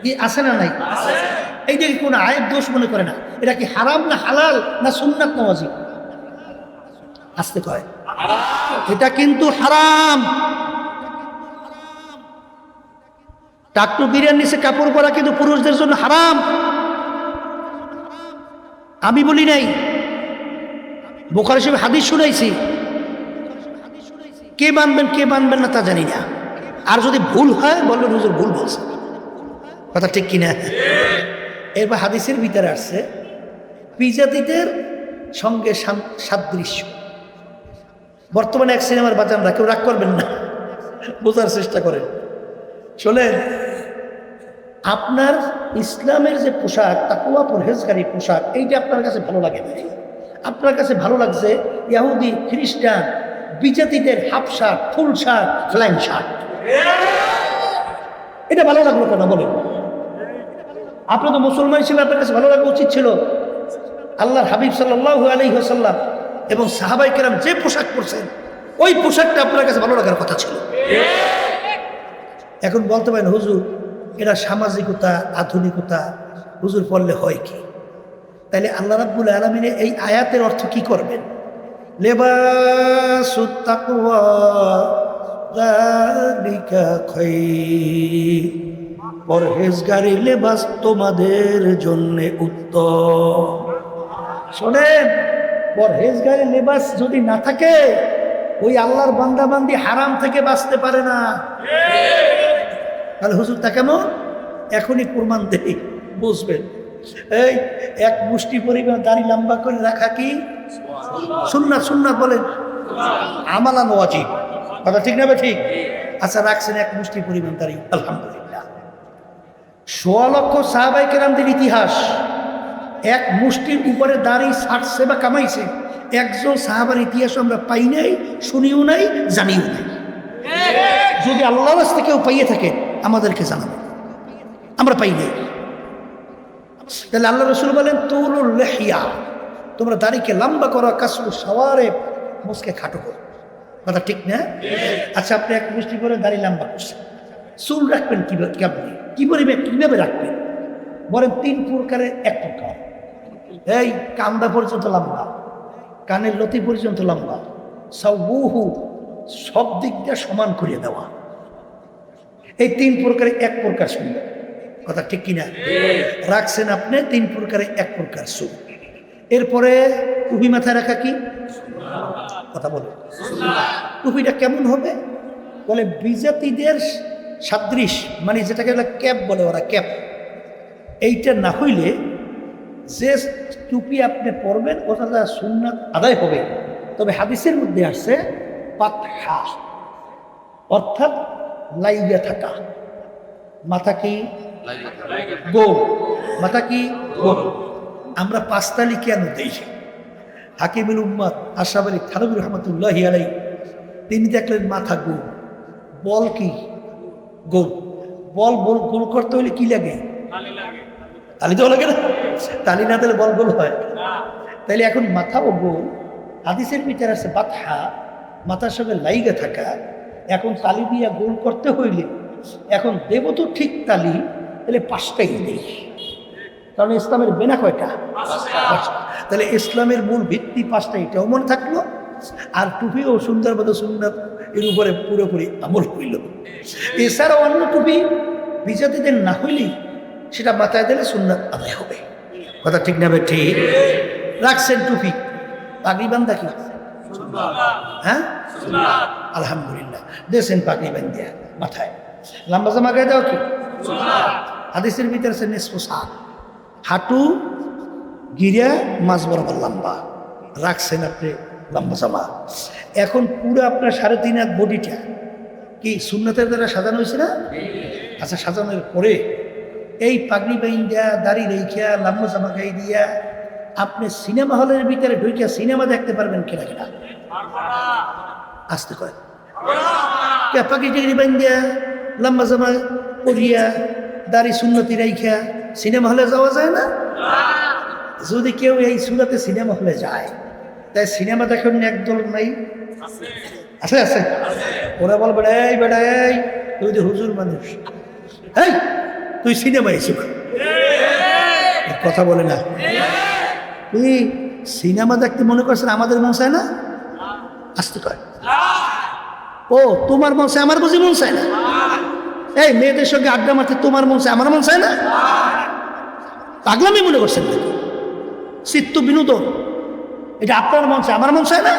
Speaker 1: কি আছে না নাই? এইটা কি কোনো আয়ের দোষ মনে করে না? এটা কি হারাম না হালাল না সুন্নাত না ওয়াজিব? আসতে কয় এটা কিন্তু হারাম। টাকনু বিরিয়ার নিচে কাপড় পরা কিন্তু পুরুষদের জন্য হারাম। আমি বলি নাই, বুখারী শরীফে হাদিস শুনাইছি। কে মানবেন কে মানবেন না তা জানি না। আর যদি ভুল হয় বলবেন হুজুর ভুল বলছে। কথা ঠিক কিনা? এরপর হাদিসের ভিতরে আসছে বিজাতিদের সঙ্গে সাদৃশ্য। বর্তমানে এক সিনেমার বাজানরা, কেউ রাগ করবেন না, বোঝার চেষ্টা করেন। শোনেন, আপনার ইসলামের যে পোশাক, তাকওয়া পরহেজগারী পোশাক, এইটা আপনার কাছে ভালো লাগে না। আপনার কাছে ভালো লাগছে ইহুদি খ্রিস্টান বিজাতিদের হাফ শার্ট, ফুল শার্ট, ফ্ল্যাং শার্ট। এটা ভালো লাগলো কেন বলেন? আপনার তো মুসলমান হিসেবে আপনার কাছে ভালো লাগা উচিত ছিল। আল্লাহর হাবিব সাল্লাল্লাহু আলাইহি ওয়াসাল্লাম এবং সাহাবায়ে কেরাম যে পোশাক পরছেন, ওই পোশাকটা আপনার কাছে ভালো লাগার কথা ছিল। এখন বলতে পারেন হুজুর এটা সামাজিকতা, আধুনিকতা, হুজুর পড়লে হয় কি? তাইলে আল্লাহ রাব্বুল আলামিনের এই আয়াতের অর্থ কি করবেন? লিবাসুত তাকওয়া যালিকা খায়র, পরহেজগারি লেবাস তোমাদের জন্য উত্তম। শোনেন, পরহেজগারি লেবাস যদি না থাকে, ওই আল্লাহর বান্দাবান্দি হারাম থেকে বাঁচতে পারে না। তাহলে হুজুর তা কেমন? এখনই প্রমাণ দেই, বুঝবেন। এই এক মুষ্টি পরিমাণ দাড়ি লম্বা করে রাখা কি সুন্নাত? সুন্নাত বলেন, আমালান ওয়াজিব। কথা ঠিক না? ঠিক। আচ্ছা, রাখছেন এক মুষ্টি পরিমাণ দাড়ি, আলহামদুলিল্লাহ। ১৬ লক্ষ সাহাবায়ে কেরামদের ইতিহাস, এক মুষ্টির উপরে দাড়ি ছাড়ছে বা কামাইছে একজন সাহাবার ইতিহাস আমরা পাই নাই, শুনিও নাই, জানিও নাই। যদি আল্লাহর রাস্তায় কেউ পাইয়ে থাকে আমাদেরকে জানাবেন, আমরা পাই নাই। তাহলে আল্লাহ রসুল বলেন তুলুল লিহিয়া, তোমরা দাড়িকে লম্বা করো, কাসরু সওয়ারে, মুখকে খাটো করো। কথা ঠিক না? আচ্ছা, আপনি এক মুষ্টি করে দাড়ি লম্বা করছেন, চুল রাখবেন কিভাবে রাখবেন? বলেন ৩ প্রকারের এক প্রকার। এই কান্দা পর্যন্ত লম্বা, কানের লতি পর্যন্ত লম্বা, সাউহু, সব দিক দিয়ে সমান করে দেওয়া। এই ৩ প্রকারে এক প্রকার সুন্দর। কথা ঠিক কিনা? রাখছেন আপনি ৩ প্রকারে এক প্রকার চুল। এরপরে টুপি মাথায় রাখা কি? কথা বলে, টুপিটা কেমন হবে? বলে বিজাতিদের সাদৃশ, মানে যেটাকে ক্যাপ বলে ওরা, ক্যাপ। এইটা না হইলে যে টুপি আপনি পরবেন ওটা সুন্নাত আদায় হবে। তবে হাদিসের মধ্যে আসছে পাতহা, অর্থাৎ লাইগা থাকা। মাথা কি গোল? মাথা কি গোল? আমরা পাঁচতালি কেন দেই? হাকিমুল উম্মাত আশরাফ আলী থানভী রহমাতুল্লাহি আলাইহি তিনি দেখলেন মাথা গোল, বল কি গোল। বল গোল করতে হলে কি লাগে? তালি তো লাগে না? তালি না দিলে বল গোল হয়? তাইলে এখন মাথাও গোল। হাদিসের ভিতরে আছে বাতহা, মাথার সঙ্গে লাইগা থাকা। এখন তালি দিয়া গোল করতে হইলে এখন দেব তো ঠিক তালি, তাহলে 5টাই নেই। কারণ ইসলামের বেনা কয়টা? 5টা। তাহলে ইসলামের মূল ভিত্তি 5টা, এটাও মনে থাকলো। আর টুপিও সুন্দর মতো সুন্নাত এর উপরে পুরোপুরি আমল হইল। এছাড়াও অন্য টুপি বিজাতিদের না হইলেই সেটা মাথায় দিলে সুন্নাত আদায় হবে। কথা ঠিক না? ঠিক। রাখছেন টুপি, পাগড়ি বান্ধা কি? হ্যাঁ, আলহামদুলিল্লাহ। দেশেন পাগড়ি বান্ধিয়া মাথায়। লম্বা জামা গায়ে দাও কি? হাদিসের ভিতরে আছে নিসফু সা, হাঁটু গিরা মাঝ বরাবর লম্বা। রাখছেন আপনি লম্বা জামা। এখন পুরো আপনার 3.5 হাত বডিটা কি সুন্নতের দ্বারা সাজানো হয়েছে না? আচ্ছা, সাজানোর পরে এই পাগড়ি বাইন দিয়া, দাড়ি রেখা, লাম্বা জামা গাই দিয়া আপনি সিনেমা হলের ভিতরে ঢুকে সিনেমা দেখতে পারবেন কিনা কিনা? আসতে কয় পাগড়ি টাগড়ি বাইন দিয়া, লম্বা জামা পরিয়া, দাড়ি সুন্নতি রাইখা সিনেমা হলে যাওয়া যায় না? যদি কেউ এই সুরাতে সিনেমা হলে যায়, তাই সিনেমা দেখার একদল নাই? আছে আছে। ওরা বলবে এই বেটা, এই তুই তো হুজুর মানুষ, এই তুই সিনেমা এসে কথা বলে না। তুই সিনেমা দেখতে মনে করছেন আমাদের মন চায় না? আসতে কয় ও তোমার মন চায়, আমার বুঝি মন চায় না? এই মেয়েদের সঙ্গে আড্ডা মারতে তোমার মন চায়, আমার মন চায় না? পাগলামি মনে করছেন নাকি? চিত্ত বিনোদন এটা আপনার মন চায়, আমার মন চায় না?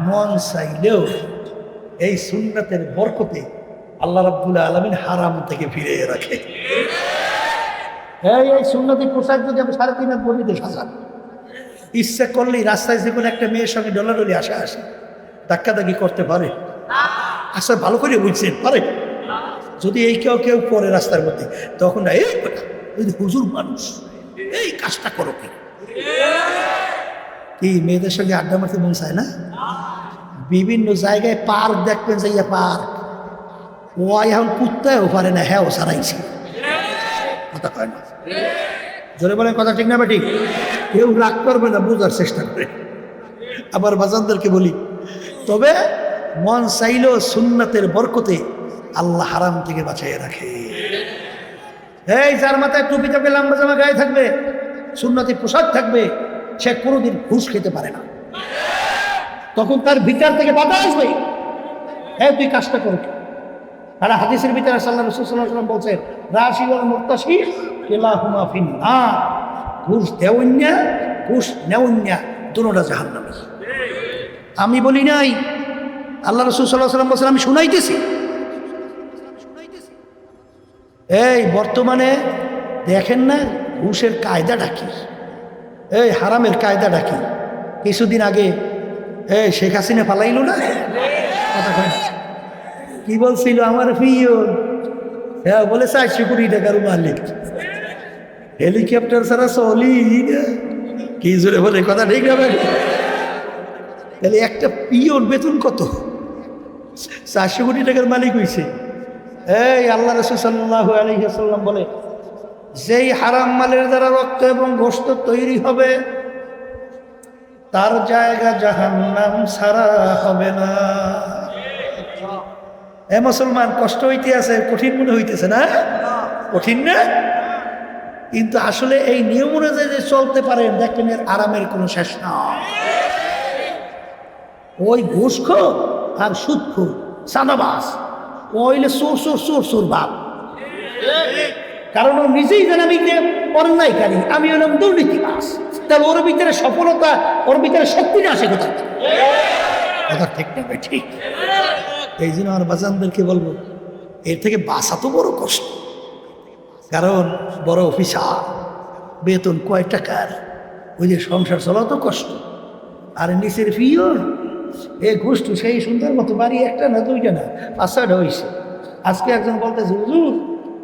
Speaker 1: মন চাইলেও এই সুন্নাতের বরকতে আল্লাহ রাব্বুল আলামিন হারাম থেকে ফিরে রাখে। এই সুন্নতি পোশাক যদি আমি 3.5 হাত বলিতে সাজান, ইচ্ছা করলেই রাস্তায় যে কোনো একটা মেয়ের সঙ্গে ডলাডলি আসে ধাক্কাধাক্কি করতে পারে? আচ্ছা, ভালো করে বুঝছেন পারে? যদি এই কেউ কেউ পরে রাস্তার মধ্যে, তখন এই হুজুর মানুষ, এই কাজটা করো কি মেয়েদের সঙ্গে আড্ডা মারতে মন চায় না? বিভিন্ন জায়গায় পার্ক দেখবেন, যাইয়া পার্ক ও এখন কুত্তায়ও পারে না, হ্যাঁ ও সারাইছে কথা কয় না। জোরে বলেন কথা ঠিক না বেটি? কেউ রাগ করবে না, বোঝার চেষ্টা করে। আবার বাজানদেরকে বলি, তবে মন চাইলেও সুন্নাতের বরকতে আল্লাহ হারাম থেকে বাঁচাইয়া রাখে। এই যার মাথায় টুপি থাকবে, লম্বা জামা গায়ে থাকবে, সুন্নতি পোশাক থাকবে, সে কোনোদিন ঘুষ খেতে পারে না। তখন তার ভিতর থেকে বাধা আসবে, হ্যাঁ তুই কাজটা করো। আর হাদিসের ভিতরে আল্লাহ রাসূল সাল্লাল্লাহু আলাইহি ওয়াসাল্লাম বলছেন, রাশি ওয়াল মুরতাশি কিলাহুমা ফিন্নার, ঘুষ দেওয়ান্যা ঘুষ নেওয়ান্যা দুটোটা জাহান্নামী। আমি বলি নাই, আল্লাহ রাসূল সাল্লাল্লাহু আলাইহি ওয়াসাল্লাম বলছেন, আমি শুনাইতেছি। এই বর্তমানে দেখেন না ঘুষের কায়দাটা কি, এই হারামের কায়দাটা কি? কিছুদিন আগে এই শেখ হাসিনা পালাইল না, কথা কয় না? কি বলছিল আমার প্রিয়, হ্যাঁ বলে 400 কোটি টাকার মালিক, হেলিকপ্টার ছাড়া চলি না। কি জোরে বলে কথা ঠিক হবে? তাহলে একটা পিওর বেতন কত? 400 কোটি টাকার মালিক হয়েছে। এই আল্লাহ রাসূল সাল্লাল্লাহু আলাইহি ওয়াসাল্লাম বলে, যেই হারাম মালের দ্বারা রক্ত এবং গোশত তৈরি হবে তার জায়গা জাহান্নাম ছাড়া হবে না। এ মুসলমান, কষ্ট হইতে আছে, কঠিন মনে হইতেছে না? কঠিন না? কিন্তু আসলে এই নিয়ম অনুযায়ী যে চলতে পারেন, দেখবেন এর আরামের কোনো শেষ না। ওই ঘুষখোর আর সুদখোর সাদাবাস ওইলে সোর বাপ, কারণ ও নিজেই জানে আমি অন্যায়কারী, আমি হলাম দুর্নীতিবাস। তাহলে ওর ভিতরে সফলতা, ওর ভিতরে শক্তিটা আসে কোথা থেকে? কথা ঠিক না? ঠিক। এই জন্য আমার বাজানদেরকে বলবো, এর থেকে বাঁচা তো বড় কষ্ট। কারণ বড় অফিসার, বেতন কয় টাকার, ওই যে সংসার চলা তো কষ্ট। আর নিচের পিওর এ ঘুষটু সেই সুন্দর মতো বাড়ি একটা না, দুইটা না, 5-6টা হয়েছে। আজকে একজন বলতেছে, হুজুর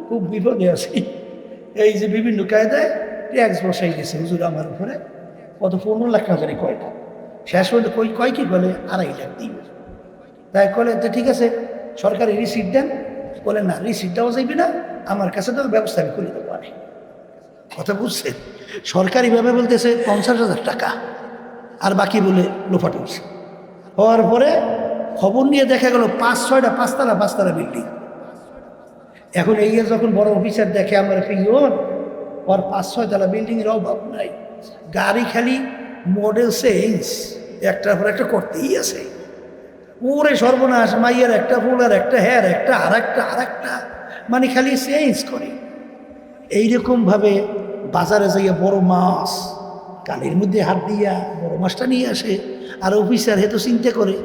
Speaker 1: খুব বিপদে আছি, এই যে বিভিন্ন কায়দায় ট্যাক্স বসাই গেছে হুজুর আমার উপরে, কত 15 লাখ টাকা জানি কয়টা। শেষ পর্যন্ত কয় কি বলে 2.5 লাখ দিন। তাই বলে তো ঠিক আছে সরকারি রিসিট দেন। বলে না, রিসিট দেওয়া যাইবে না, আমার কাছে তো ব্যবস্থা আমি করে দেবো। আমি কথা বুঝছেন? সরকারিভাবে বলতেছে 50,000 টাকা, আর বাকি বলে লোফাট হয়েছে। হওয়ার পরে খবর নিয়ে দেখা গেল 5-6টা 5তলা বিল্ডিং। এখন এই যখন বড় অফিসার দেখে আমার পিওন, ওর 5-6 তলা বিল্ডিংয়ের অভাব নাই, গাড়ি খালি মডেল চেঞ্জ একটার পর একটা করতেই আছে। ওরে সর্বনাশ, মাইয়ের একটা ফুল আর একটা হেয়ার একটা আর একটা মানে খালি চেঞ্জ করে। এইরকমভাবে বাজারে যাইয়া বড় মাছ কালের মধ্যে হাত দিয়া বড় মাছটা নিয়ে আসে। আর অফিসার হেতো চিন্তা করে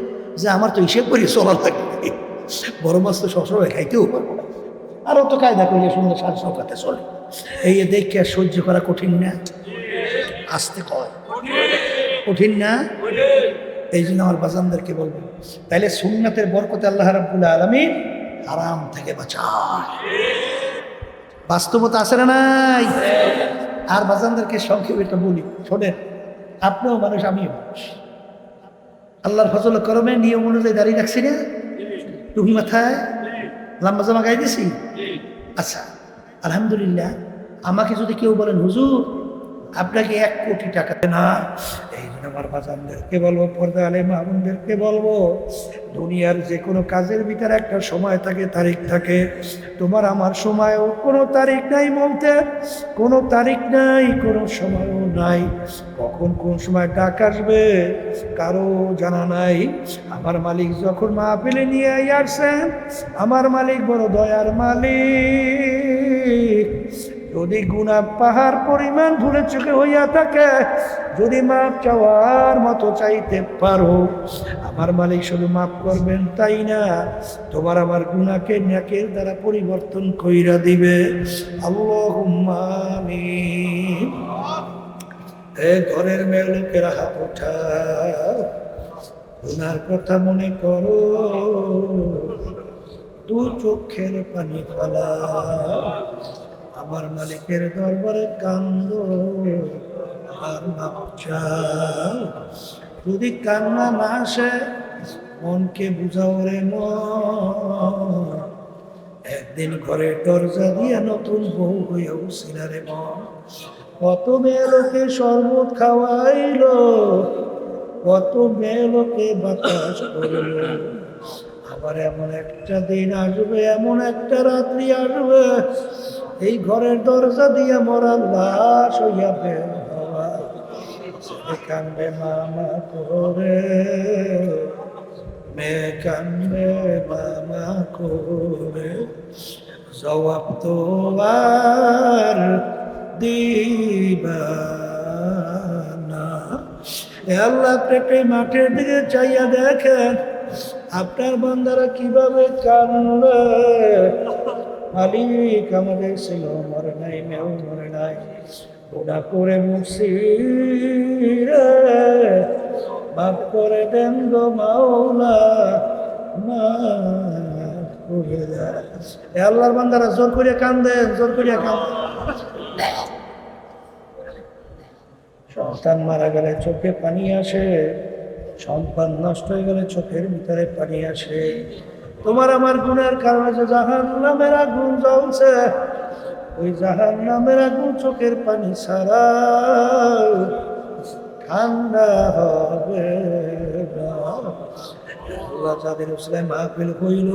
Speaker 1: যে আমার তো হিসেব করে চলা লাগবে, বড় মাছ তো সবসময় খাইতেও পারবো না, আরও তো কায়দা করিয়া সুন্দর সাজ সকাতে চলে। এই দেখে আর সহ্য করা কঠিন না? আসতে কয় কঠিন না? এই জন্য আমার বাজানদেরকে বলবো, তাইলে সুন্নাতের বরকতে আল্লাহ রাব্বুল আলামিন হারাম থেকে বাঁচায়। বাস্তবতা আছে না নাই? আর বাজানদেরকে সংক্ষেপে এটা বলি, শোনেন, আপনিও মানুষ, আমিও মানুষ। আল্লাহর ফজল করমে নিয়ম অনুযায়ী দাঁড়িয়ে রাখছি না, টুপি মাথায়, লম্বা জামা গায়ে দিছি। আচ্ছা, আলহামদুলিল্লাহ। আমাকে যদি কেউ বলেন হুজুর আপনাকে 1 কোটি টাকা না, এই জন্য আমার বাজানদেরকে বলবো, পর্দা আলে মামুনদেরকে বলবো, দুনিয়ার যে কোনো কাজের ভিতরে একটা সময় থাকে, তারিখ থাকে। তোমার আমার সময়ও কোনো তারিখ নাই, বলতে কোনো তারিখ নাই, কোনো সময়ও নাই। কখন কোন সময় ডাক আসবে কারো জানা নাই। আমার মালিক যখন মাহফিলে নিয়ে আসছেন, আমার মালিক বড় দয়ার মালিক। যদি গুনাহ পাহাড় পরিমাণ ভুলে চোখে হইয়া থাকে, যদি মাপ চাওয়ার মতো চাইতে পারো, আমার মালিক শুধু মাফ করবেন তাই না, তোমার আমার গুনাহকে নেকের দ্বারা পরিবর্তন কইরা দিবে। আল্লাহুম্মা আমিন। এ ঘরের মেয়ে লোকেরা হাত ওঠাও, গুনার কথা মনে করো, 2 চোখের পানি ফেলাও, আমার মালিকের দরবারে কান্দো আর মাপ চাও। যদি কান্না না আসে, মনকে বুঝাও রে মন, একদিন ঘরের দরজা দিয়ে নতুন বউ হয়ে উঠছিল রে মন। কত মেয়ে লোকে শরবত খাওয়াইলো, কত মেয়ে লোকে বাতাস করলো, আবার এমন একটা দিন আসবে, এমন একটা রাত্রি আসবে, এই ঘরের দরজা দিয়ে মরা লাশ হইয়া বের হওয়া। কান্দে মামা করে, মেয়ে কান্দে মামা করে, জবাব তো আর দিবা না। আল্লাহ পেটে মাঠের দিকে চাইয়া দেখেন আপনার বান্দারা কিভাবে কান্দে। মালিক আমাদের ছিল মরে নাই, মেয়েও মরে নাই, ওটা করে মুছি রে, মাফ করে দেন গো মাওলা, মাফ করে দেন। আল্লাহর বান্দারা জোর করিয়া কান্দেন, জোর করিয়া কান্দেন। সন্তান মারা গেলে চোখে পানি আসে, সম্পদ নষ্ট হয়ে গেলে চোখের ভিতরে পানি আসে। তোমার আমার গুণের কারণে যে জাহান্নামের আগুন জ্বলছে, ওই জাহান্নামের আগুন চোখের পানি ছাড়া ঠান্ডা হবে না। আল্লাহ যাদের উসলে মাহফিল হইল,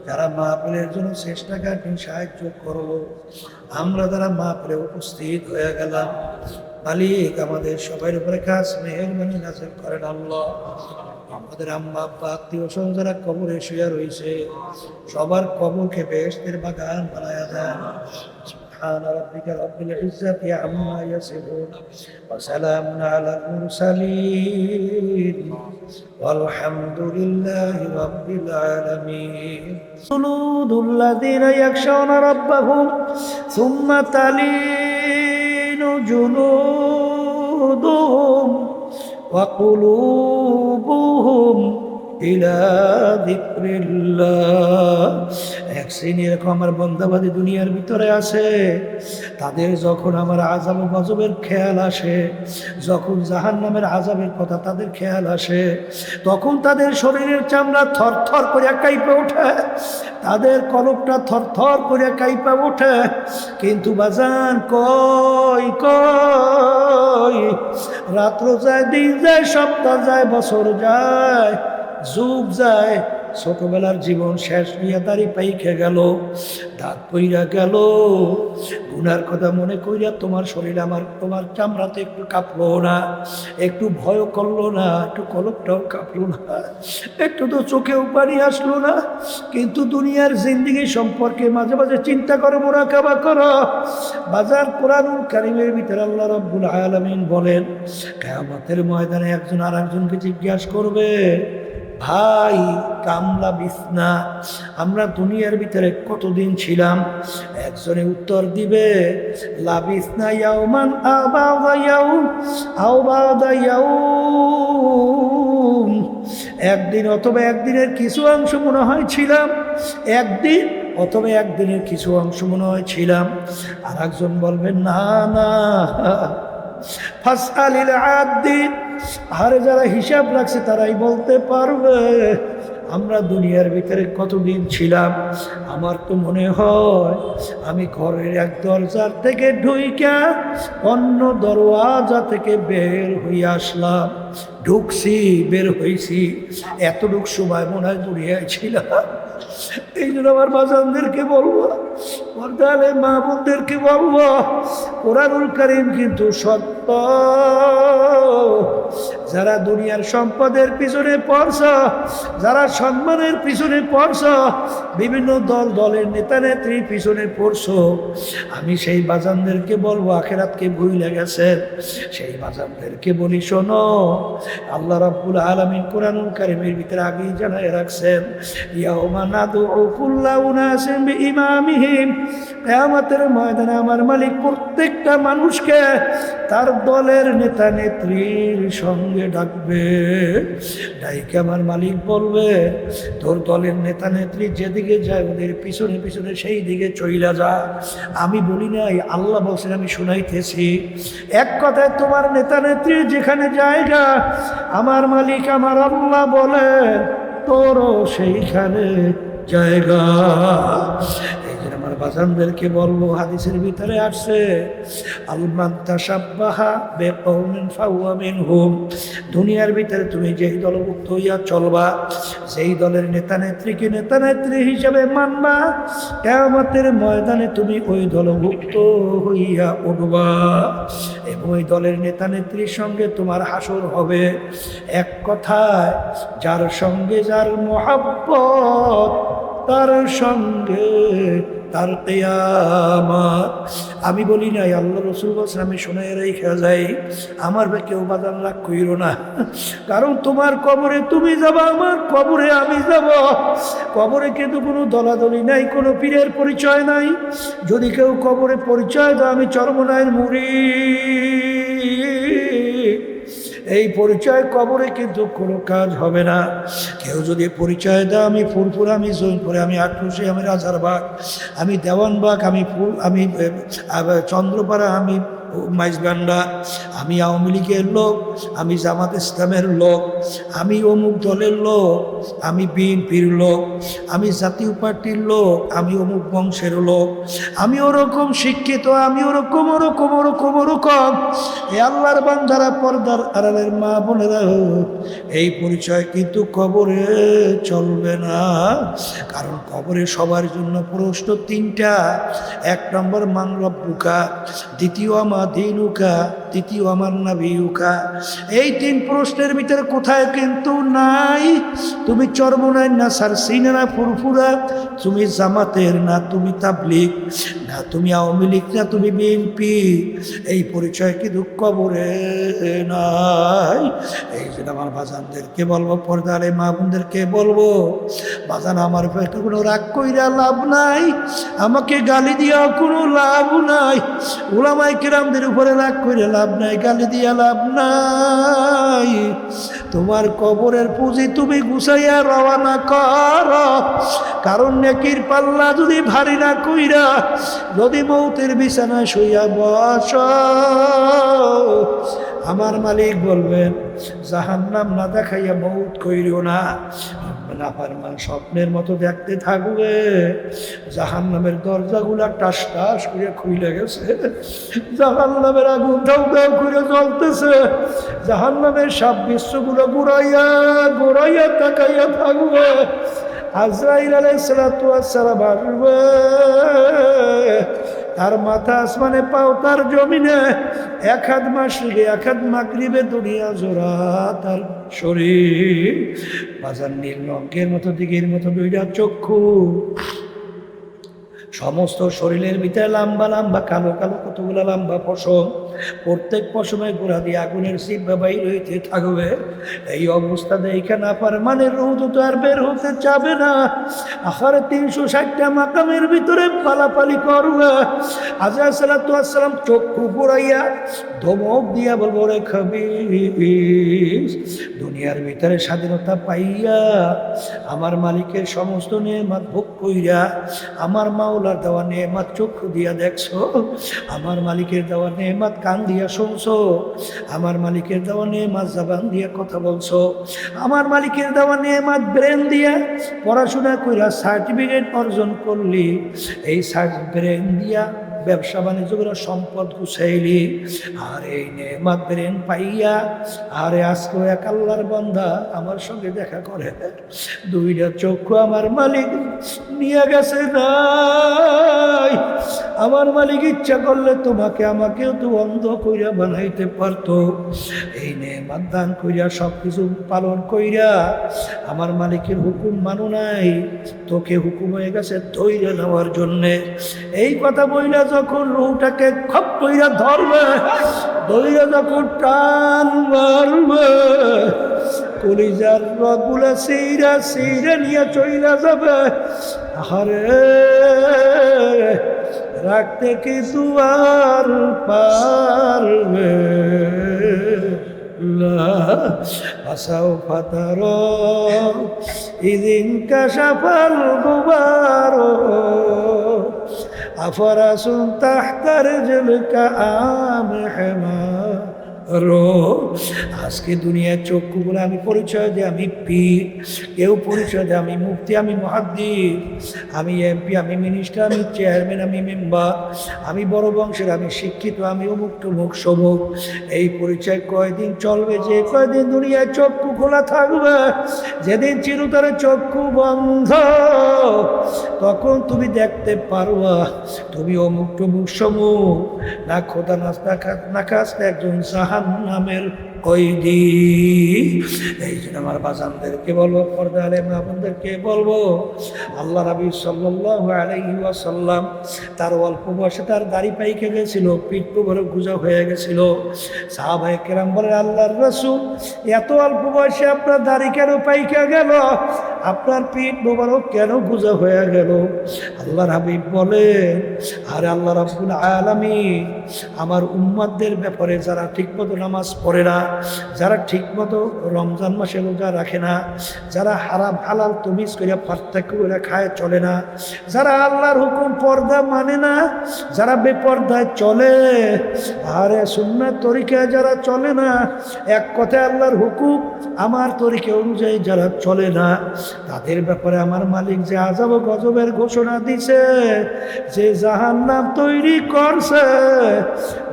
Speaker 1: যারা মাহফিলের জন্য চেষ্টা কাটি সাহায্য করলো, আমরা যারা মাহফিলে উপস্থিত হয়ে গেলাম, মালিক আমাদের সবার উপরে খাস মেহেরবানি নাযিল করেন আল্লাহ। আমাদের আম্মা আব্বা আত্মীয় স্বজন যারা কবরে শুয়ে রয়েছে, সবার কবরকে বেহেশতের বাগান বানায়া দেন। سبحان ربك رب العزة عما يصفون وسلام على المرسلين والحمد لله رب العالمين. جنود الذين يخشون ربهم ثم تلين جنودهم وقلوبهم إلى ذكر الله. এক শ্রেণী এরকম আমার বন্দাবাদী দুনিয়ার ভিতরে আছে, তাদের যখন আমার আযাব ও গজবের খেয়াল আসে, যখন জাহান্নামের আযাবের কথা তাদের খেয়াল আসে, তখন তাদের শরীরের চামড়া থরথর করে কাঁপে ওঠে, তাদের কলবটা থরথর করে কাঁপে ওঠে। কিন্তু বাজান কই কই, রাত্র যায়, দিন যায়, সপ্তাহ যায়, বছর যায়, যুগ যায়, ছোটবেলার জীবন শেষ হইয়া দাড়ি পাইকে গেল, দাঁত পইরা গেল, গুনার কথা মনে কইরা তোমার শরীর আমার তোমার চামড়াতে একটু কাঁপলো না, একটু ভয় করলো না, একটু কলকটাও কাঁপলো না, একটু তো চোখেও পানি আসলো না। কিন্তু দুনিয়ার জিন্দেগি সম্পর্কে মাঝে মাঝে চিন্তা করো, মুরাকাবা করো। বাজার কোরআনুল কারীমের ভিতরে আল্লাহ রাব্বুল আলামিন বলেন, কিয়ামতের ময়দানে একজন আর একজনকে জিজ্ঞাসা করবে, ভাই কামলা বিছনা, আমরা দুনিয়ার ভিতরে কতদিন ছিলাম? একজনে উত্তর দিবে, লাবিসনা ইয়াউমান আও বা'দা ইয়াউম আও বা'দা ইয়াউম। একদিন অথবা একদিনের কিছু অংশ মনে হয় ছিলাম, একদিন অথবা একদিনের কিছু অংশ মনে হয় ছিলাম। আর একজন বলবেন না না, ফাসআলিল আদিন, আরে যারা হিসাব রাখছে তারাই বলতে পারবে আমরা দুনিয়ার ভিতরে কতদিন ছিলাম। আমার তো মনে হয় আমি ঘরের এক দরজার থেকে ঢুইকা অন্য দরওয়াজা থেকে বের হয়ে আসলাম, ঢুকছি বের হয়েছি, এতটুক সময় মনে হয় দুনিয়ায় ছিলাম। এই জন্য আমার বাজানদেরকে বলবো, পর্দালে মা বোনদেরকে বলবো, কোরআনুল কারীম কিন্তু সত্য। যারা দুনিয়ার সম্পদের পিছনে পড়ছ, যারা সম্মানের পিছনে পড়ছ, বিভিন্ন দলের নেতা নেত্রীর পিছনে পড়ছো, আমি সেই বাজানদেরকে বলবো আখিরাতকে ভুলে গেছেন। সেই বাজানদেরকে বলি শোনো, আল্লাহ রাব্বুল আলামিন কোরআনুল কারীমের ভিতরে আগেই জানায় রাখছেন, ইয়াউমা নাদউ কুল্লা উনাসিন বিইমামিহিম, কিয়ামতের ময়দানে আমার মালিক প্রত্যেকটা মানুষকে তার দলের নেতা নেত্রীর সঙ্গে ডাকবে। ডাইকে আমার মালিক বলবে, তোর দলের নেতা নেত্রী যেদিকে যায় ওদের পিছনে পিছনে সেই দিকে চইলা যা। আমি বলি নাই, আল্লাহ বলছেন, আমি শুনাইতেছি। এক কথায় তোমার নেতা নেত্রী যেখানে জায়গা, আমার মালিক আমার আল্লাহ বলেন তোরও সেইখানে জায়গা। এই যে আমার বাজানদেরকে বলবো, হাদিসের ভিতরে আসছে, আলমান তাশাব্বাহা বিকওমিন ফাহুয়া মিনহুম, দুনিয়ার ভিতরে তুমি যেই দলভুক্ত হইয়া চলবা, যেই দলের নেতা নেত্রীকে নেতা নেত্রী হিসাবে মানবা, কিয়ামতের ময়দানে তুমি ওই দলভুক্ত হইয়া উঠবা এবং ওই দলের নেতা নেত্রীর সঙ্গে তোমার হাসর হবে। এক কথায় যার সঙ্গে যার মহাব্বত, তার সঙ্গে তার কিয়ামত। আমি বলি নাই, আল্লাহ রাসূল বলছেন, আমি শোনাই রেখে যাই, আমার কেউ বাজান রাগ কইরো না, কারণ তোমার কবরে তুমি যাবা, আমার কবরে আমি যাব। কবরে কিন্তু কোনো দলাদলি নাই, কোনো পীরের পরিচয় নাই। যদি কেউ কবরে পরিচয় দেয় আমি চরমনায়ের মুরিদ, এই পরিচয় কবরে কিন্তু কোনো কাজ হবে না। কেউ যদি পরিচয় দেয় আমি ফুরফুরা, আমি জৈনপুরে, আমি আটরশি, আমি রাজারবাগ, আমি দেওয়ানবাগ, আমি চন্দ্রপাড়া, আমি মাইজবান্ডা, আমি আওয়ামী লীগের লোক, আমি জামাত ইসলামের লোক, আমি অমুক দলের লোক, আমি বিএনপির লোক, আমি জাতীয় পার্টির লোক, আমি অমুক বংশের লোক, আমি ওরকম শিক্ষিত, আমি ওরকম ওরকম ওরকম ওরকম। এই আল্লাহর বান্দারা, পর্দার আড়ালের মা বোনেরা, এই পরিচয় কিন্তু কবরে চলবে না। কারণ কবরে সবার জন্য প্রশ্ন তিনটা। এক নম্বর মান রব্বুকা, দ্বিতীয় আমা দিনুকা, তৃতীয় আমার নাবিয়ুকা। এই তিন প্রশ্নের ভিতরে কোথায় কিন্তু নাই তুমি চরমনাই না সারসিনা না ফুরফুরা, তুমি জামাতের না, তুমি তাবলীগ না, তুমি আওয়ামী লীগ না, তুমি বিএনপি। এই পরিচয় কিন্তু কবরে নাই। এই জন্য আমার বাজানদেরকে বলবো, পর্দারে মা বোনদেরকে বলবো, বাজান আমার পেটে কোনো রাগ কইরা লাভ নাই, আমাকে গালি দিয়া কোনো লাভ নাই, উলামায়ে কেরামদের উপরে রাগ করে লাভ নাই, গালি দিয়া লাভ নাই। তোমার কবরের পুঁজি তুমি গুছাইয়া রওনা কর, কারণ নেকির পাল্লা যদি ভারী না কইরা যদি মৌতের বিছানায় শুইয়া বস, আমার মালিক বলবেন জাহান্নাম না দেখাইয়া মৌত কইরো না। নাফরমান স্বপ্নের মতো দেখতে থাকবে, জাহান্নামের দরজাগুলা টাস টাস করে খুলে গেছে, জাহান্নামের আগুন দাউ দাউ করে জ্বলতেছে, জাহান্নামের সাপ বিশ্বগুলো ঘুরাইয়া ঘুরাইয়া তাকাইয়া থাকবে। আজরাইল আলাইহিস সালাতু ওয়াস সালাম আসবে, তার মাথা আসমানে, পাও তার জমিনে, এক হাত মাশরিকে এক হাত মাগরিবে, দুনিয়া জোড়া তার শরীর। বাজার নীল রঙের মতো, দিঘির মতো দুইটা চক্ষু, সমস্ত শরীরের ভিতরে লম্বা লম্বা কালো কালো কতগুলো লম্বা পশম, প্রত্যেক পশমে গোড়া দিয়ে আগুনের সিদ্ধা বাইর হইতে থাকবে। এই অবস্থা দেখে না পার মানে রোদ তো আর বের হতে চাবে না। আখারে 360টা মাকামের ভিতরে পালাপালি করবে। আজরাইল সালাতু আসসালাম চক্ষু পোড়াইয়া ধমক দিয়া বলবো, রে খাবিস, দুনিয়ার ভিতরে স্বাধীনতা পাইয়া আমার মালিকের সমস্ত নেয়ামত ভোগ কইরা, আমার মাওলার দেওয়া নেয়ামত চক্ষু দিয়া দেখছো, আমার মালিকের দেওয়া নেয়ামত কান দিয়া শুনছো, আমার মালিকের দেওয়া নেয়ামত জবান দিয়া কথা বলছো, আমার মালিকের দেওয়া নেয়ামত ব্রেন দিয়া পড়াশোনা কইরা সার্টিফিকেট অর্জন করলি, এই ব্রেন দিয়া ব্যবসা বাণিজ্য করে সম্পদ গুছাইলি, আর এই নেয়ামত ব্রেন পাইয়া আরে আজকে এক আল্লাহর বান্দা আমার সঙ্গে দেখা করে, দুইটা চক্ষু আমার মালিক নিয়ে গেছে নাই। আমার মালিক ইচ্ছা করলে তোমাকে আমাকেও তো অন্ধ কইরা বানাইতে পারতো। এই নেয়ামত দান কইরা সবকিছু পালন কইরা আমার মালিকের হুকুম মানো নাই, তোকে হুকুম হয়ে গেছে ধৈর্য নেওয়ার জন্যে। এই কথা বইলা যখন রুহটাকে খপ কইরা ধরবে, ধৈর্য যখন টান মারবে, কলিজার রগগুলা সেইরা সেইরা নিয়ে চইলা যাবে। আরে রাখতে কি দুয়ার পারবে আসাও ফাতার ইদিন কাশাফাল গুবার আফরাসুন তাহতার জলকা আম হেমা রো। আজকে দুনিয়ার চক্ষুগুলো আমি পরিচয় দিই আমি পীর, কেউ পরিচয় দেয় আমি মুফতি, আমি মুহাদ্দিস, আমি এমপি, আমি মিনিস্টার, আমি চেয়ারম্যান, আমি মেম্বার, আমি বড় বংশের, আমি শিক্ষিত, আমি অমুক তমুক সমুক। এই পরিচয় কয়দিন চলবে? যে কয়দিন দুনিয়ায় চক্ষু খোলা থাকবে। যেদিন চিরতরে চক্ষু বন্ধ, তখন তুমি দেখতে পারবা তুমি অমুক তমুক সমুক, না খোদা না খাস্তা একজন জাহান্নামের কয়দি। এই জন্য আমার বাজানদেরকে বলবো, পর্দা আলেম আপনাদেরকে বলবো, আল্লাহ নবী সাল্লাল্লাহু আলাইহি ওয়াসাল্লাম তার অল্প বয়সে তার দাড়ি পাইকে গেছিল, পিঠ বড় গুজা হয়ে গেছিল। সাহাবায়ে কেরাম বলে, আল্লাহর রাসূল এত অল্প বয়সে আপনার দাড়ি কেন পাইকে গেল, আপনার পিঠ মোবারক কেন গুজা হয়ে গেল? আল্লাহর হাবিব বলে, আরে আল্লাহ রাব্বুল আলামিন আমার উম্মতদের ব্যাপারে যারা ঠিকমতো নামাজ পড়ে না, যারা ঠিকমতো রমজান মাসে রোজা রাখে না, যারা হারাম হালাল তমিজ করে পার্থক্য করে খায় চলে না, যারা আল্লাহর হুকুম পর্দা মানে না, যারা বেপর্দায় চলে, আরে সুন্নাত তরিকায় যারা চলে না, এক কথায় আল্লাহর হুকুম আমার তরিকা অনুযায়ী যারা চলে না, তাদের ব্যাপারে আমার মালিক যে আযাব ও গজবের ঘোষণা দিছে, যে জাহান্নাম তৈরি করছে,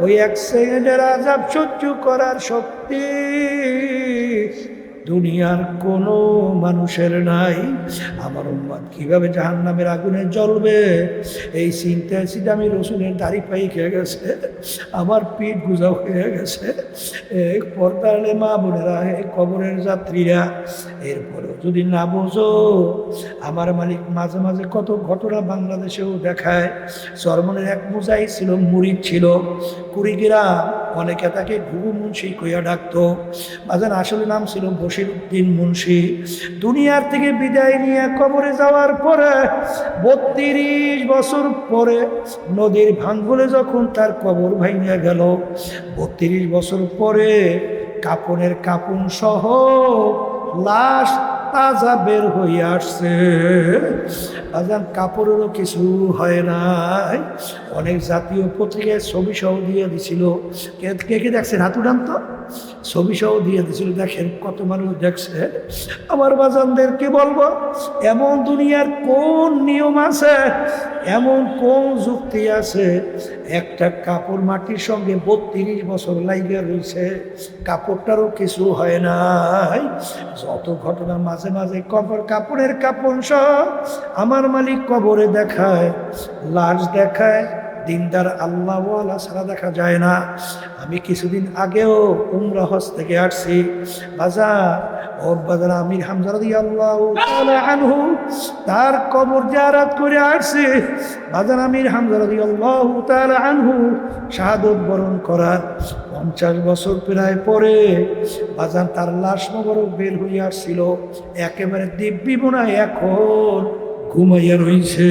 Speaker 1: ওই এক সেকেন্ডের আযাব সহ্য করার শক্তি দুনিয়ার কোনো মানুষের নাই। আমার উম্মত কিভাবে জাহান্নামের আগুনে জ্বলবে, এই চিন্তায় চিন্তা আমি রসুলের দাড়ি পাই খেয়ে গেছে, আমার পিঠ গুজা হয়ে গেছে। এই পর্দালে মা বোনেরা, এই কবরের যাত্রীরা, এরপরেও যদি না বোঝো, আমার মালিক মাঝে মাঝে কত ঘটনা বাংলাদেশেও দেখায়। চরমনের এক মুজাহিদ ছিল, মুরিদ ছিল, কুড়িগ্রাম, অনেকে তাকে ঘুঘু মুন্সি কইয়া ডাকতো। বাজান আসলে নাম ছিল বশির উদ্দিন মুন্সি। দুনিয়ার থেকে বিদায় নিয়ে কবরে যাওয়ার পরে 32 বছর পরে নদীর ভাঙ্গলে যখন তার কবর ভাঙিয়া গেল, 32 বছর পরে কাপনের কাপন সহ লাশ তাজা বের হয়ে আসছে। বাজান কাপড়েরও কিছু হয় নাই। অনেক জাতীয় পত্রিকায় ছবি সহ দিয়ে দিছিল, কে কে দেখছেন হাত উঠান তো, ছবি সহ দিয়ে দিছিল, দেখেন কত মানুষ দেখছে। আমার বাজানদেরকে বলবো, এমন দুনিয়ার কোন নিয়ম আছে, এমন কোন যুক্তি আছে, একটা কাপড় মাটির সঙ্গে 32 বছর লাইগা রয়েছে, কাপড়টারও কিছু হয় নাই। যত ঘটনা মাঝে মাঝে কাপড়ের কাপড় সহ আমার মালিক কবরে দেখায়, লাশ দেখায়, দিনদার আল্লাহওয়ালা ছাড়া দেখা যায় না। আমি কিছুদিন আগেও উমরা হজ থেকে আসছি বাজার, ওর বাজার আমির হামজা রাদিয়াল্লাহু তাআলা আনহু তার কবর জিয়ারত করে আসছি। বাজার আমির হামজা রাদিয়াল্লাহু তাআলা আনহু শাহাদত বরণ করার 50 বছর প্রায় পরে বাজার তার লাশ মোবারক বের হয়ে আসছিল, একেবারে দিব্যি বোনায় এখন ঘুমাইয়া রইছে।